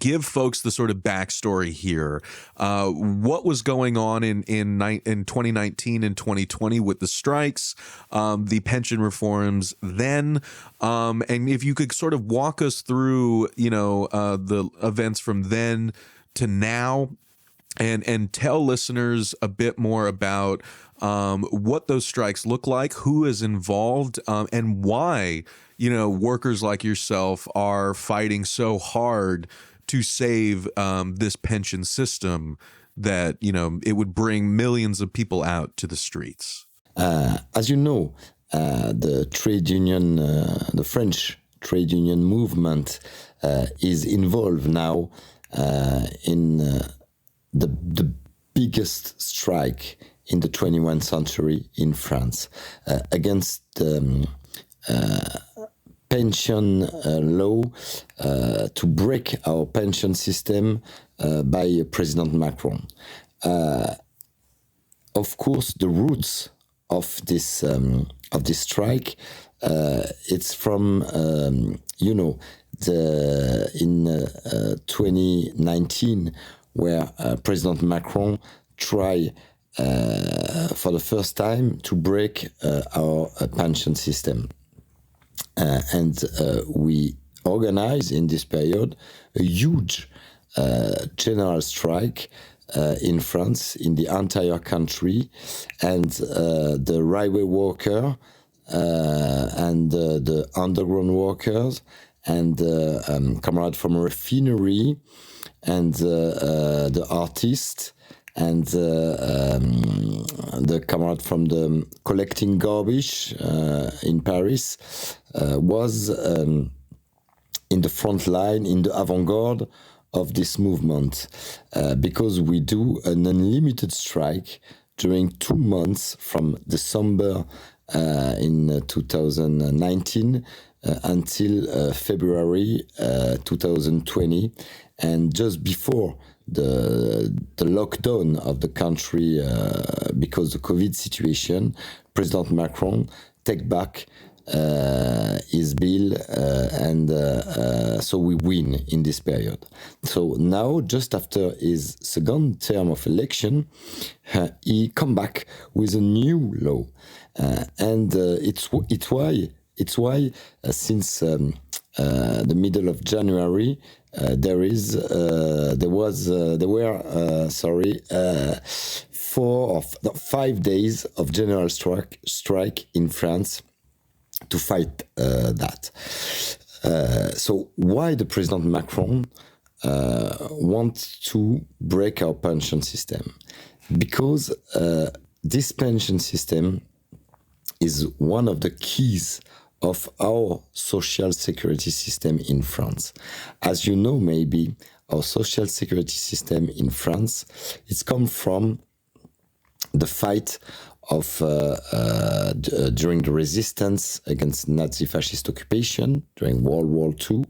give folks the sort of backstory here. What was going on in 2019 and 2020 with the strikes, the pension reforms then, and if you could sort of walk us through, the events from then to now, and tell listeners a bit more about what those strikes look like, who is involved, and why, workers like yourself are fighting so hard to save this pension system that, it would bring millions of people out to the streets. As you know, the trade union, the French trade union movement is involved now in the biggest strike in the 21st century in France against pension law to break our pension system by President Macron. Of course, the roots of this strike, it's from in 2019, where President Macron tried for the first time to break our pension system. And we organized in this period a huge general strike in France, in the entire country, and the railway worker and the underground workers and comrades from a refinery and the artist and the comrade from the collecting garbage in Paris was in the front line, in the avant-garde of this movement, because we do an unlimited strike during 2 months from December in 2019 until February 2020, and just before the lockdown of the country because the COVID situation, President Macron take back his bill, and so we win in this period. So now, just after his second term of election, he come back with a new law, and it's why since the middle of January there were 5 days of general strike in France to fight that. So why the President Macron wants to break our pension system? Because this pension system is one of the keys of our social security system in France. As you know, maybe our social security system in France, it's come from the fight of during the resistance against Nazi fascist occupation during World War II,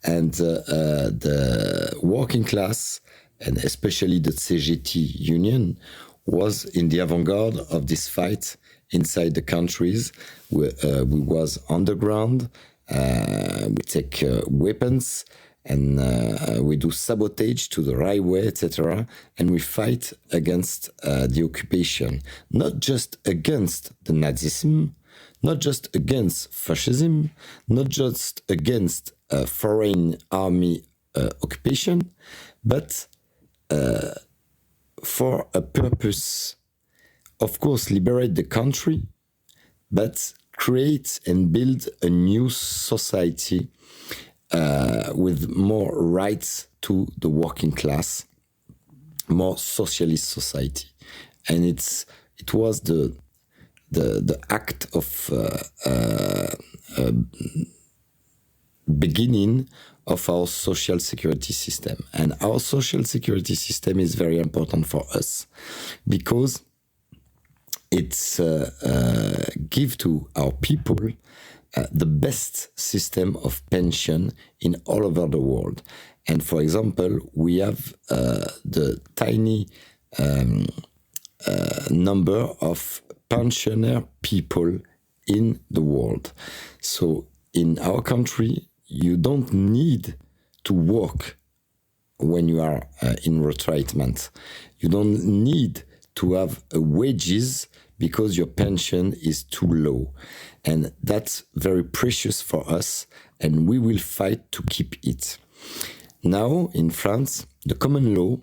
and the working class, and especially the CGT union, was in the avant-garde of this fight inside the countries. We was underground, we take weapons, and we do sabotage to the highway, etc. And we fight against the occupation, not just against the Nazism, not just against fascism, not just against foreign army occupation, but for a purpose. Of course, liberate the country, but create and build a new society with more rights to the working class, more socialist society. And it was the act of beginning of our social security system. And our social security system is very important for us because it's give to our people the best system of pension in all over the world. And for example, we have the tiny number of pensioner people in the world. So in our country, you don't need to work when you are in retirement. You don't need to have wages because your pension is too low. And that's very precious for us, and we will fight to keep it. Now, in France, the common law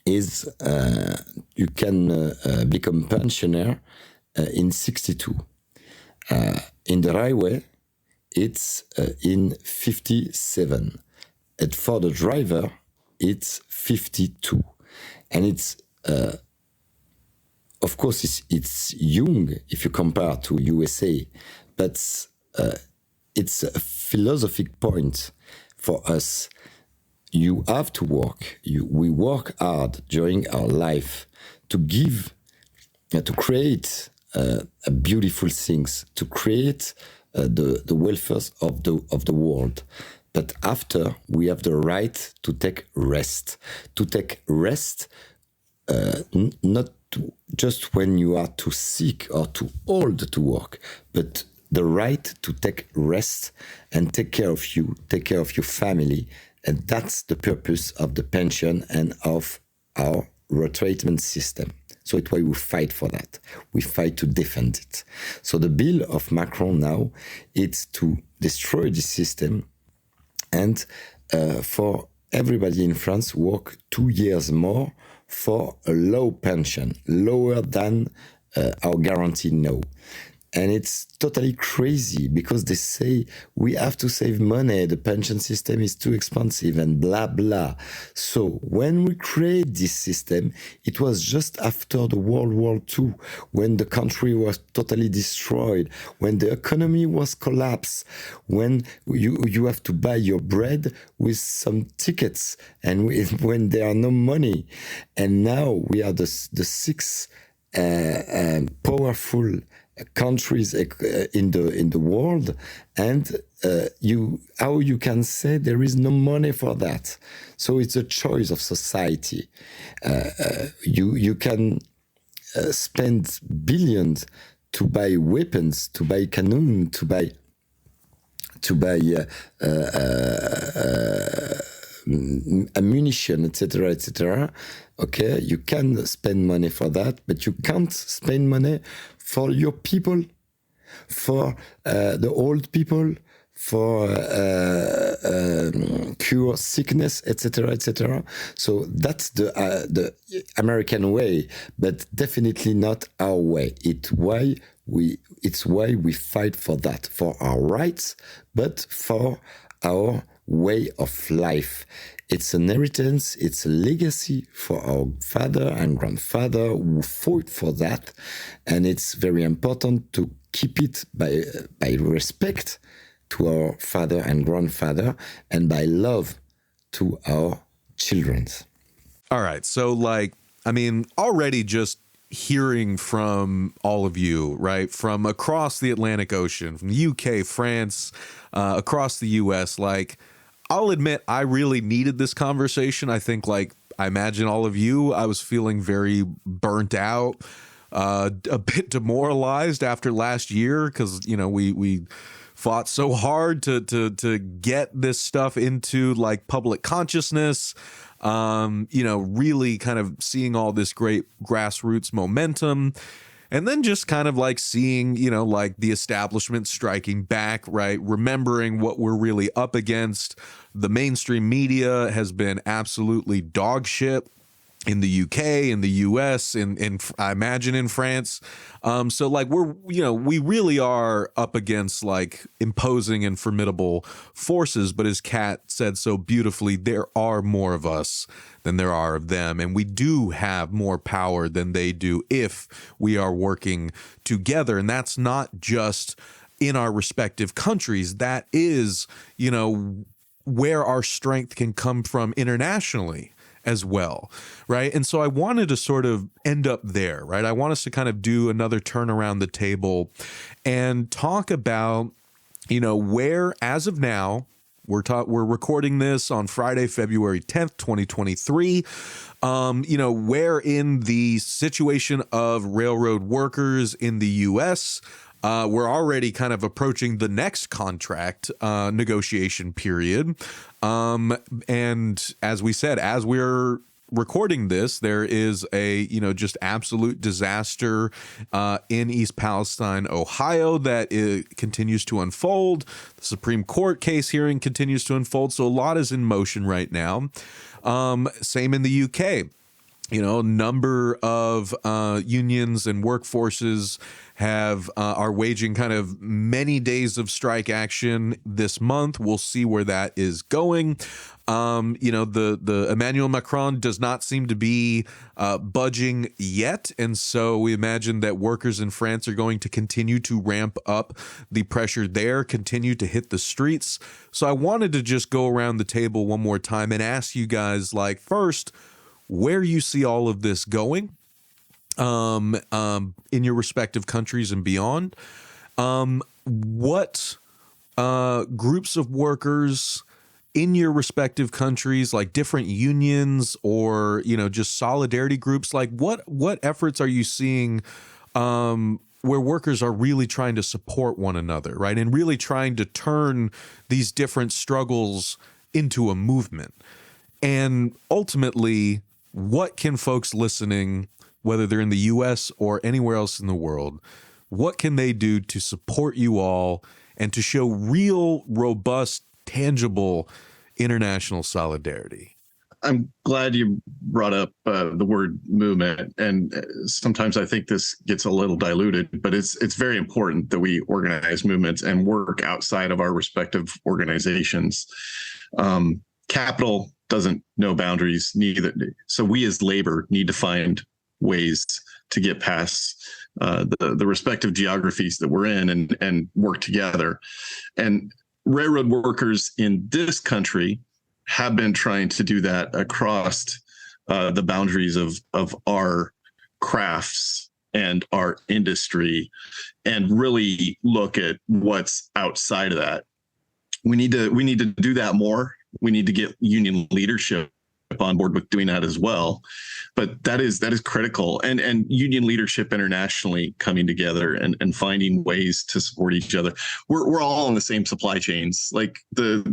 is you can become pensioner in 62. In the highway, it's in 57. And for the driver, it's 52. And it's of course, it's young if you compare to USA, but it's a philosophic point for us. You have to work. We work hard during our life to give, to create beautiful things, to create the welfare of the world. But after, we have the right to take rest. To take rest, not just when you are too sick or too old to work, but the right to take rest and take care of you, take care of your family. And that's the purpose of the pension and of our retirement system. So it's why we fight for that. We fight to defend it. So the bill of Macron now, it's to destroy this system and for everybody in France work 2 years more for a low pension, lower than our guarantee now. And it's totally crazy because they say we have to save money, the pension system is too expensive and blah, blah. So when we create this system, it was just after the World War II, when the country was totally destroyed, when the economy was collapsed, when you have to buy your bread with some tickets and when there are no money. And now we are the six powerful countries in the world, and how you can say there is no money for that? So it's a choice of society. You can spend billions to buy weapons, to buy cannon, to buy ammunition, etc., etc. Okay, you can spend money for that, but you can't spend money for your people, for the old people, for cure sickness, etc., etc. So that's the American way, but definitely not our way. It's why we fight for that, for our rights, but for our way of life. It's an inheritance, it's a legacy for our father and grandfather who fought for that. And it's very important to keep it by respect to our father and grandfather and by love to our children. All right. So, already just hearing from all of you, right, from across the Atlantic Ocean, from the UK, France, across the US, I'll admit I really needed this conversation. I think, I imagine all of you, I was feeling very burnt out, a bit demoralized after last year because, we fought so hard to get this stuff into like public consciousness. Really kind of seeing all this great grassroots momentum. And then just kind of like seeing, like the establishment striking back, right? Remembering what we're really up against. The mainstream media has been absolutely dog shit in the UK, in the US, in I imagine in France. So like we really are up against like imposing and formidable forces. But as Kat said so beautifully, there are more of us than there are of them. And we do have more power than they do if we are working together. And that's not just in our respective countries. That is, where our strength can come from internationally as well, right? And so I wanted to sort of end up there, right? I want us to kind of do another turn around the table and talk about, where as of now, we're recording this on Friday, February 10th, 2023. Where in the situation of railroad workers in the U.S., we're already kind of approaching the next contract negotiation period. And as we said, as we're recording this, there is a, just absolute disaster in East Palestine, Ohio, that continues to unfold. The Supreme Court case hearing continues to unfold. So a lot is in motion right now. Same in the UK. A number of unions and workforces are waging kind of many days of strike action this month. We'll see where that is going. The Emmanuel Macron does not seem to be budging yet. And so we imagine that workers in France are going to continue to ramp up the pressure there, continue to hit the streets. So I wanted to just go around the table one more time and ask you guys, like, first, where you see all of this going in your respective countries and beyond. What groups of workers in your respective countries, like different unions or, just solidarity groups, like what efforts are you seeing where workers are really trying to support one another, right? And really trying to turn these different struggles into a movement. And ultimately, what can folks listening, whether they're in the U.S. or anywhere else in the world, what can they do to support you all and to show real, robust, tangible international solidarity? I'm glad you brought up the word movement. And sometimes I think this gets a little diluted, but it's very important that we organize movements and work outside of our respective organizations. Capital doesn't know boundaries, neither. So we as labor need to find ways to get past the respective geographies that we're in and work together. And railroad workers in this country have been trying to do that across the boundaries of our crafts and our industry, and really look at what's outside of that. We need to do that more. We need to get union leadership on board with doing that as well. But that is critical. And union leadership internationally coming together and finding ways to support each other. We're all in the same supply chains. Like the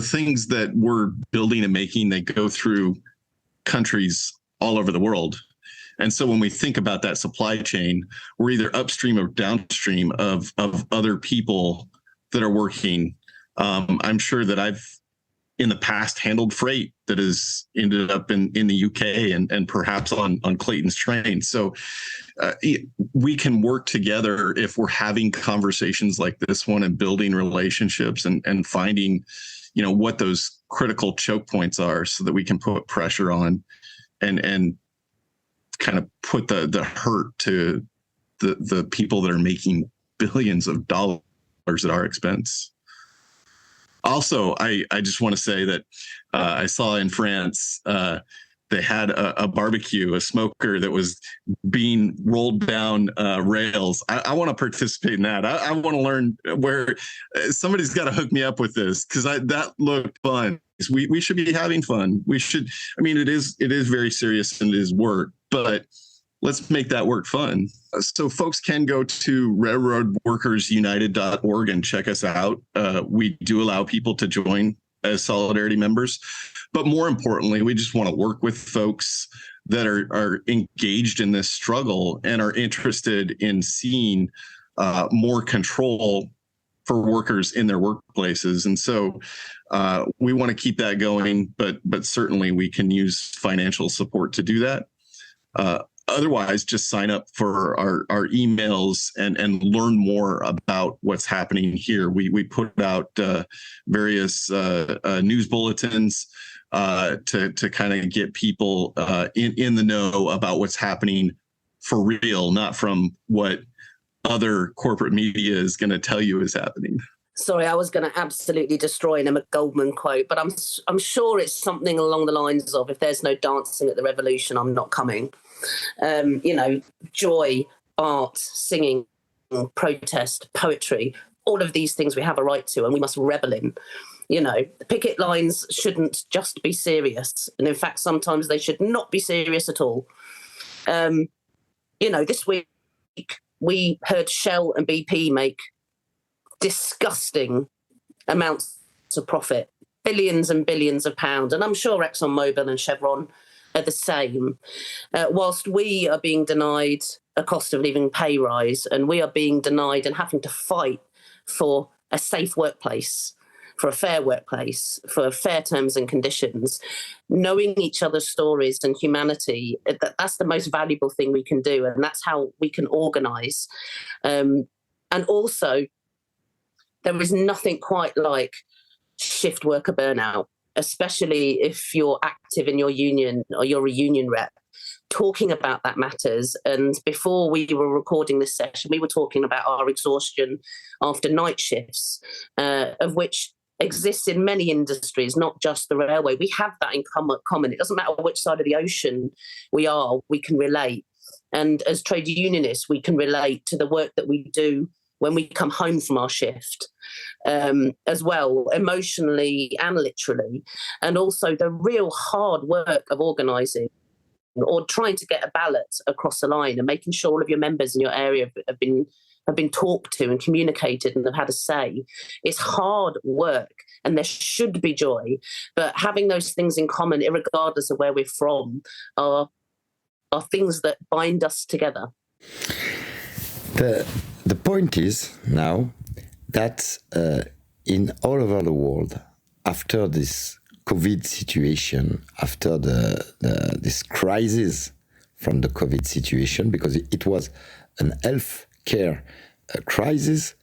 things that we're building and making, they go through countries all over the world. And so when we think about that supply chain, we're either upstream or downstream of other people that are working. I'm sure that I've in the past handled freight that has ended up in the UK and perhaps on Clayton's train. So we can work together if we're having conversations like this one and building relationships and finding, what those critical choke points are so that we can put pressure on and kind of put the hurt to the people that are making billions of dollars at our expense. Also, I just want to say that I saw in France, they had a barbecue, a smoker that was being rolled down rails. I want to participate in that. I want to learn where somebody's got to hook me up with this because that looked fun. We should be having fun. We should. I mean, it is very serious and it is work, but let's make that work fun. So folks can go to railroadworkersunited.org and check us out. We do allow people to join as Solidarity members, but more importantly, we just want to work with folks that are engaged in this struggle and are interested in seeing more control for workers in their workplaces. And so we want to keep that going, but certainly we can use financial support to do that. Otherwise, just sign up for our emails and learn more about what's happening here. We put out various news bulletins to kind of get people in the know about what's happening for real, not from what other corporate media is going to tell you is happening. Sorry, I was going to absolutely destroy an Emma Goldman quote, but I'm sure it's something along the lines of, if there's no dancing at the revolution, I'm not coming. Joy, art, singing, protest, poetry, all of these things we have a right to and we must revel in. The picket lines shouldn't just be serious. And in fact, sometimes they should not be serious at all. This week we heard Shell and BP make disgusting amounts of profit, billions and billions of pounds. And I'm sure ExxonMobil and Chevron are the same. Whilst we are being denied a cost of living pay rise and we are being denied and having to fight for a safe workplace, for a fair workplace, for fair terms and conditions, knowing each other's stories and humanity, that's the most valuable thing we can do. And that's how we can organise. And also, there is nothing quite like shift worker burnout, especially if you're active in your union or you're a union rep. Talking about that matters. And before we were recording this session, we were talking about our exhaustion after night shifts, of which exists in many industries, not just the railway. We have that in common. It doesn't matter which side of the ocean we are, we can relate. And as trade unionists, we can relate to the work that we do when we come home from our shift, as well, emotionally and literally. And also the real hard work of organising or trying to get a ballot across the line and making sure all of your members in your area have been talked to and communicated and have had a say. It's hard work and there should be joy, but having those things in common, irregardless of where we're from, are things that bind us together. The point is now that in all over the world, after this COVID situation, after this crisis from the COVID situation, because it was an health care crisis,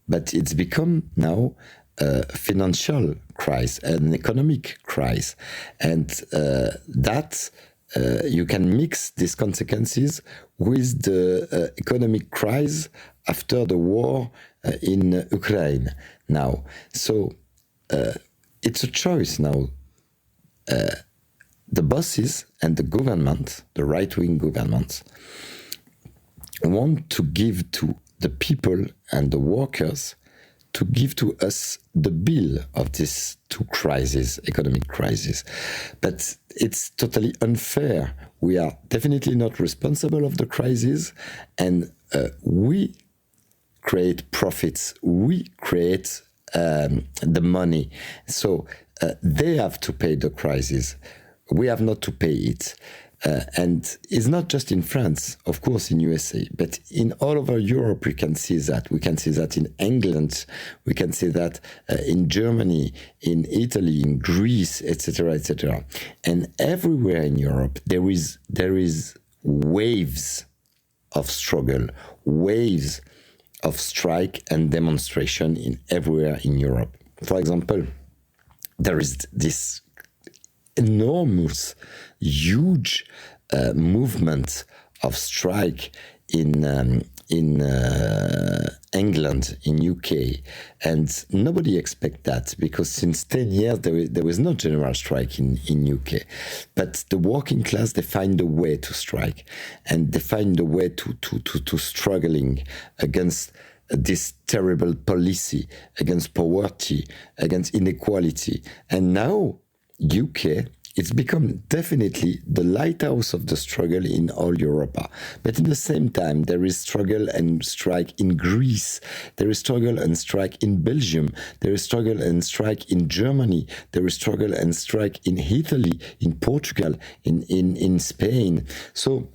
but it's become now a financial crisis, an economic crisis, and that you can mix these consequences with the economic crisis after the war in Ukraine now. So it's a choice now. The bosses and the government, the right-wing governments, want to give to the people and the workers, to give to us the bill of these two crises, economic crises. But it's totally unfair. We are definitely not responsible of the crisis, and we create profits. We create the money. So they have to pay the crisis. We have not to pay it. And it's not just in France, of course, in USA, but in all over Europe, we can see that. We can see that in England. We can see that in Germany, in Italy, in Greece, etc., etc. And everywhere in Europe, there is waves of struggle, waves of strike and demonstration in everywhere in Europe. For example, there is this enormous, huge movement of strike in England, in UK, and nobody expect that because since 10 years there was no general strike in UK. But the working class, they find a way to strike, and they find a way to struggling against this terrible policy, against poverty, against inequality. And now UK it's become definitely the lighthouse of the struggle in all Europe. But at the same time, there is struggle and strike in Greece. There is struggle and strike in Belgium. There is struggle and strike in Germany. There is struggle and strike in Italy, in Portugal, in Spain. So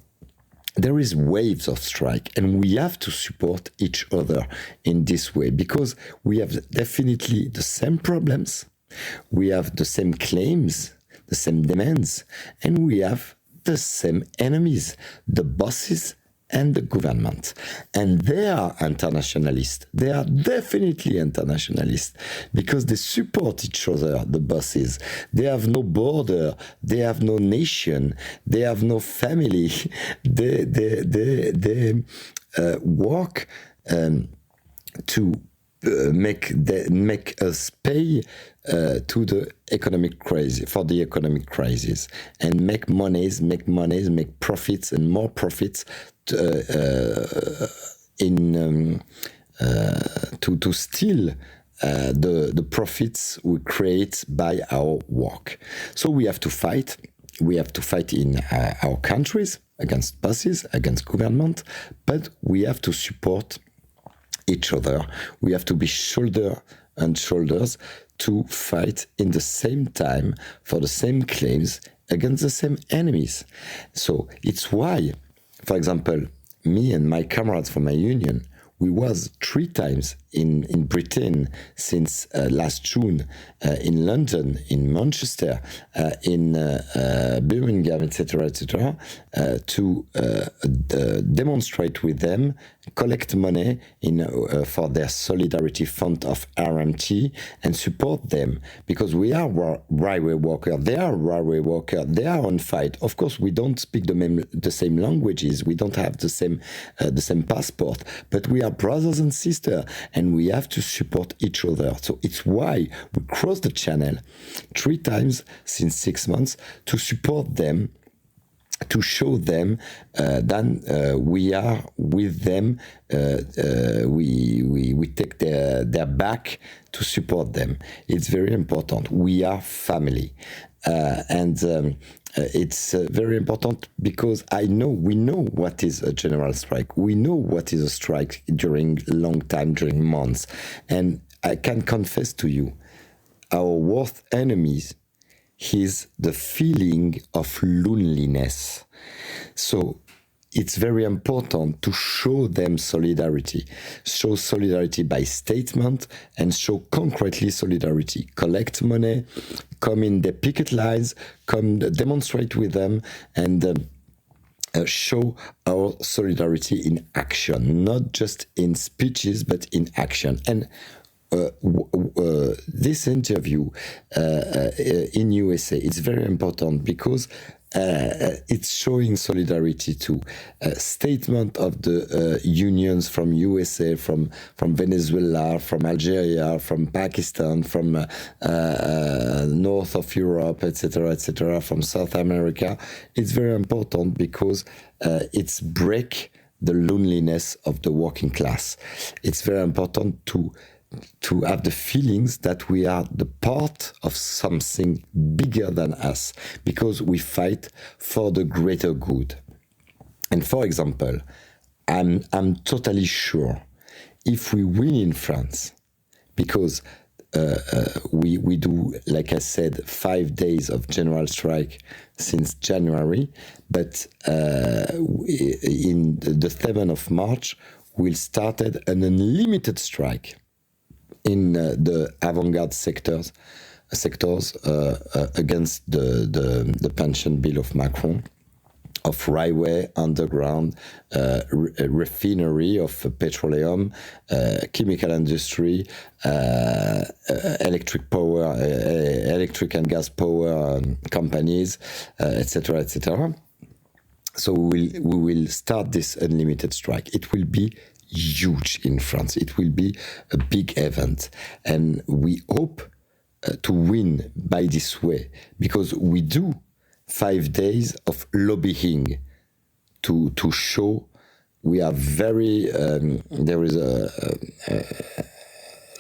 there is waves of strike, and we have to support each other in this way, because we have definitely the same problems, we have the same claims, the same demands, and we have the same enemies, the bosses and the government. And they are internationalists. They are definitely internationalists because they support each other, the bosses. They have no border. They have no nation. They have no family. They work to make us pay to the economic crisis, for the economic crisis, and make profits and more profits to steal the profits we create by our work. So we have to fight. We have to fight in our countries against bosses, against government, but we have to support each other. We have to be shoulder and shoulders to fight in the same time for the same claims against the same enemies. So it's why, for example, me and my comrades from my union, we was 3 times in Britain since last June, in London, in Manchester, in Birmingham, etc., to demonstrate with them, collect money for their solidarity fund of RMT, and support them, because we are railway workers, they are railway workers, they are on fight. Of course, we don't speak the same languages, we don't have the same passport, but we are brothers and sisters, and we have to support each other. So it's why we cross the channel 3 times since 6 months to support them, to show them that we are with them. We take their back to support them. It's very important. We are family. It's very important because we know what is a general strike. We know what is a strike during long time, during months. And I can confess to you, our worst enemies is the feeling of loneliness. So it's very important to show them solidarity. Show solidarity by statement and show concretely solidarity. Collect money, come in the picket lines, come demonstrate with them, and show our solidarity in action, not just in speeches, but in action. And this interview in USA, it's very important because it's showing solidarity to statement of the unions from USA, from Venezuela, from Algeria, from Pakistan, from north of Europe, etc., from South America. It's very important because it's break the loneliness of the working class. It's very important to have the feelings that we are the part of something bigger than us, because we fight for the greater good. And for example, I'm totally sure if we win in France, because we do, like I said, 5 days of general strike since January, but in the 7th of March, we'll start an unlimited strike in the avant-garde sectors against the pension bill of Macron, of railway, underground, refinery of petroleum, chemical industry, electric and gas power companies, etc., etc. So we will start this unlimited strike. It will be huge in France. It will be a big event, and we hope to win by this way, because we do 5 days of lobbying to show we are very there is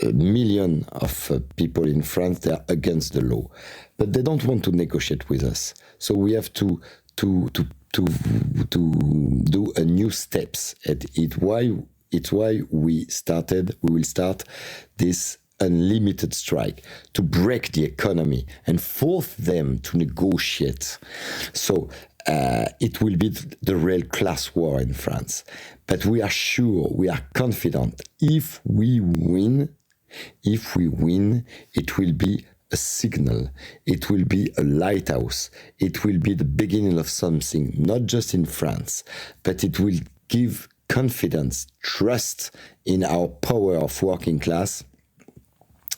a million of people in France, they are against the law, but they don't want to negotiate with us. So we have to do a new steps. It's why we will start this unlimited strike to break the economy and force them to negotiate. So it will be the real class war in France. But we are sure, we are confident, if we win, it will be a signal. It will be a lighthouse. It will be the beginning of something, not just in France, but it will give confidence, trust in our power of working class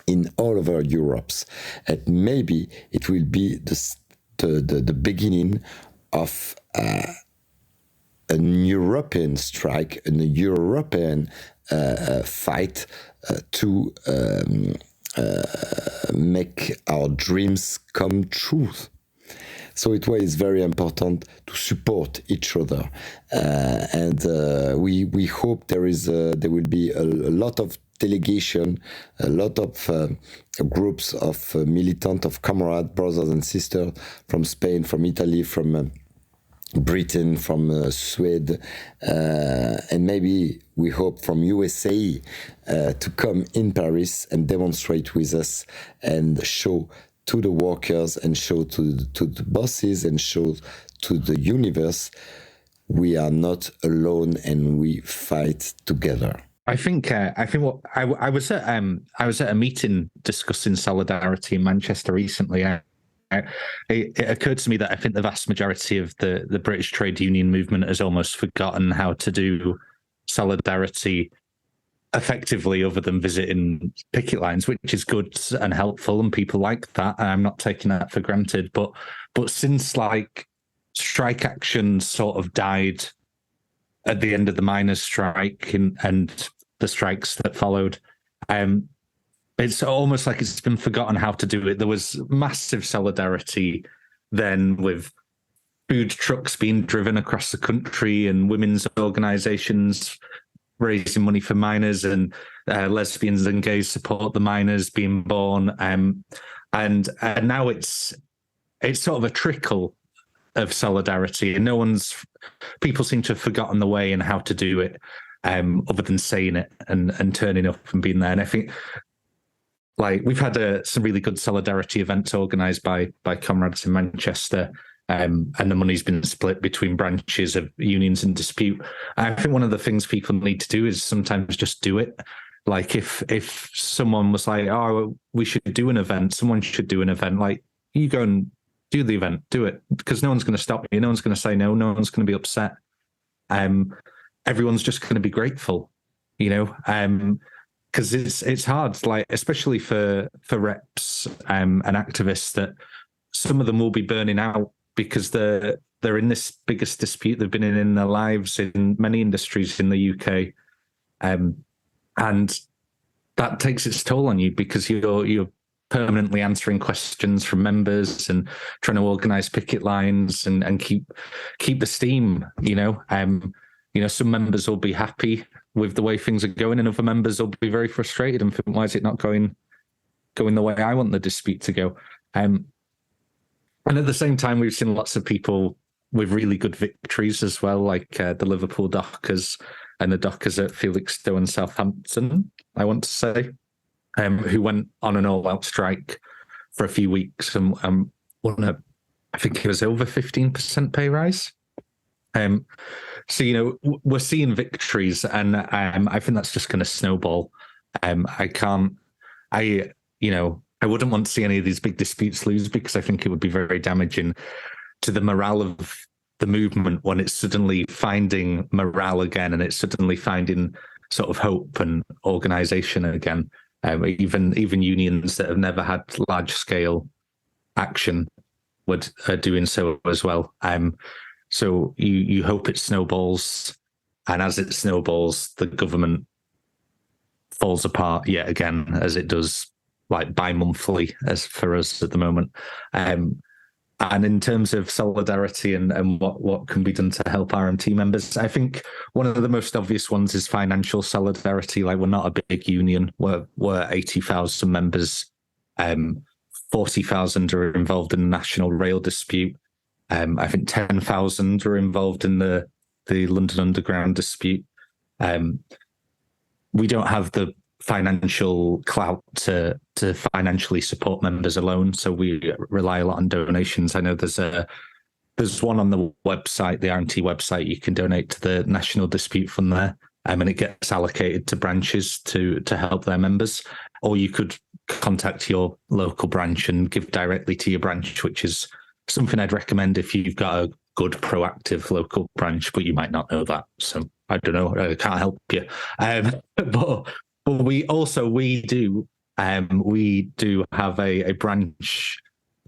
in all over Europe. And maybe it will be the beginning of an European strike, a European fight to make our dreams come true. So it was very important to support each other, and we hope there will be a lot of delegation, a lot of groups of militant, of comrades, brothers and sisters from Spain, from Italy, from Britain, from Sweden, and maybe we hope from USA to come in Paris and demonstrate with us and show to the workers and show to the bosses and show to the universe we are not alone and we fight together. I think what I was at a meeting discussing solidarity in Manchester recently. It occurred to me that I think the vast majority of the British trade union movement has almost forgotten how to do solidarity effectively other than visiting picket lines, which is good and helpful, and people like that, and I'm not taking that for granted. But since like strike action sort of died at the end of the miners' strike and the strikes that followed, it's almost like it's been forgotten how to do it. There was massive solidarity then with food trucks being driven across the country and women's organisations raising money for miners, and lesbians and gays support the miners being born. And now it's sort of a trickle of solidarity, and people seem to have forgotten the way and how to do it, other than saying it and turning up and being there. And I think, like, we've had some really good solidarity events organised by comrades in Manchester, and the money's been split between branches of unions in dispute. I think one of the things people need to do is sometimes just do it. Like, if someone was like, "Oh, we should do an event," someone should do an event. Like, you go and do the event, do it, because no one's going to stop you. No one's going to say no. No one's going to be upset. Everyone's just going to be grateful, because it's hard, like, especially for reps and activists, that some of them will be burning out because they're in this biggest dispute they've been in their lives in many industries in the UK, and that takes its toll on you because you're permanently answering questions from members and trying to organise picket lines and keep the steam. Some members will be happy with the way things are going, and other members will be very frustrated and think, why is it not going the way I want the dispute to go? And at the same time, we've seen lots of people with really good victories as well, like the Liverpool Dockers and the Dockers at Felixstowe and Southampton, I want to say, who went on an all-out strike for a few weeks and won I think it was over 15% pay rise. So, we're seeing victories, and I think that's just going to snowball. I wouldn't want to see any of these big disputes lose, because I think it would be very damaging to the morale of the movement when it's suddenly finding morale again, and it's suddenly finding sort of hope and organisation again. Even unions that have never had large-scale action are doing so as well. So you hope it snowballs, and as it snowballs, the government falls apart yet again, as it does, like, bi-monthly as for us at the moment. And in terms of solidarity and what can be done to help RMT members, I think one of the most obvious ones is financial solidarity. Like, we're not a big union. We're 80,000 members. 40,000 are involved in the national rail dispute. I think 10,000 are involved in the London Underground dispute. We don't have the financial clout to financially support members alone, so we rely a lot on donations. I know there's one on the website, the RMT website. You can donate to the National Dispute Fund there, and it gets allocated to branches to help their members. Or you could contact your local branch and give directly to your branch, which is something I'd recommend if you've got a good, proactive local branch, but you might not know that. So I don't know, I can't help you. But we do have a branch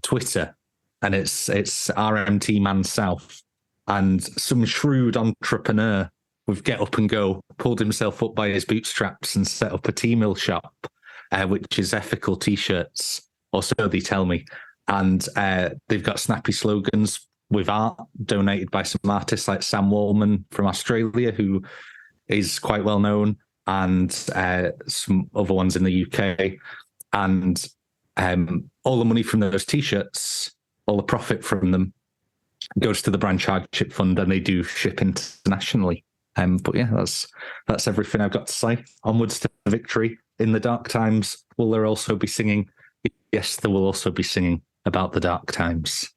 Twitter, and it's RMT Man South, and some shrewd entrepreneur with Get Up and Go pulled himself up by his bootstraps and set up a T-mill shop, which is ethical t-shirts, or so they tell me. And they've got snappy slogans with art donated by some artists like Sam Wallman from Australia, who is quite well known, and some other ones in the UK. And all the money from those t-shirts, all the profit from them, goes to the branch hardship fund, and they do ship internationally. But yeah, that's everything I've got to say. Onwards to victory in the dark times. Will there also be singing? Yes, there will also be singing about the dark times.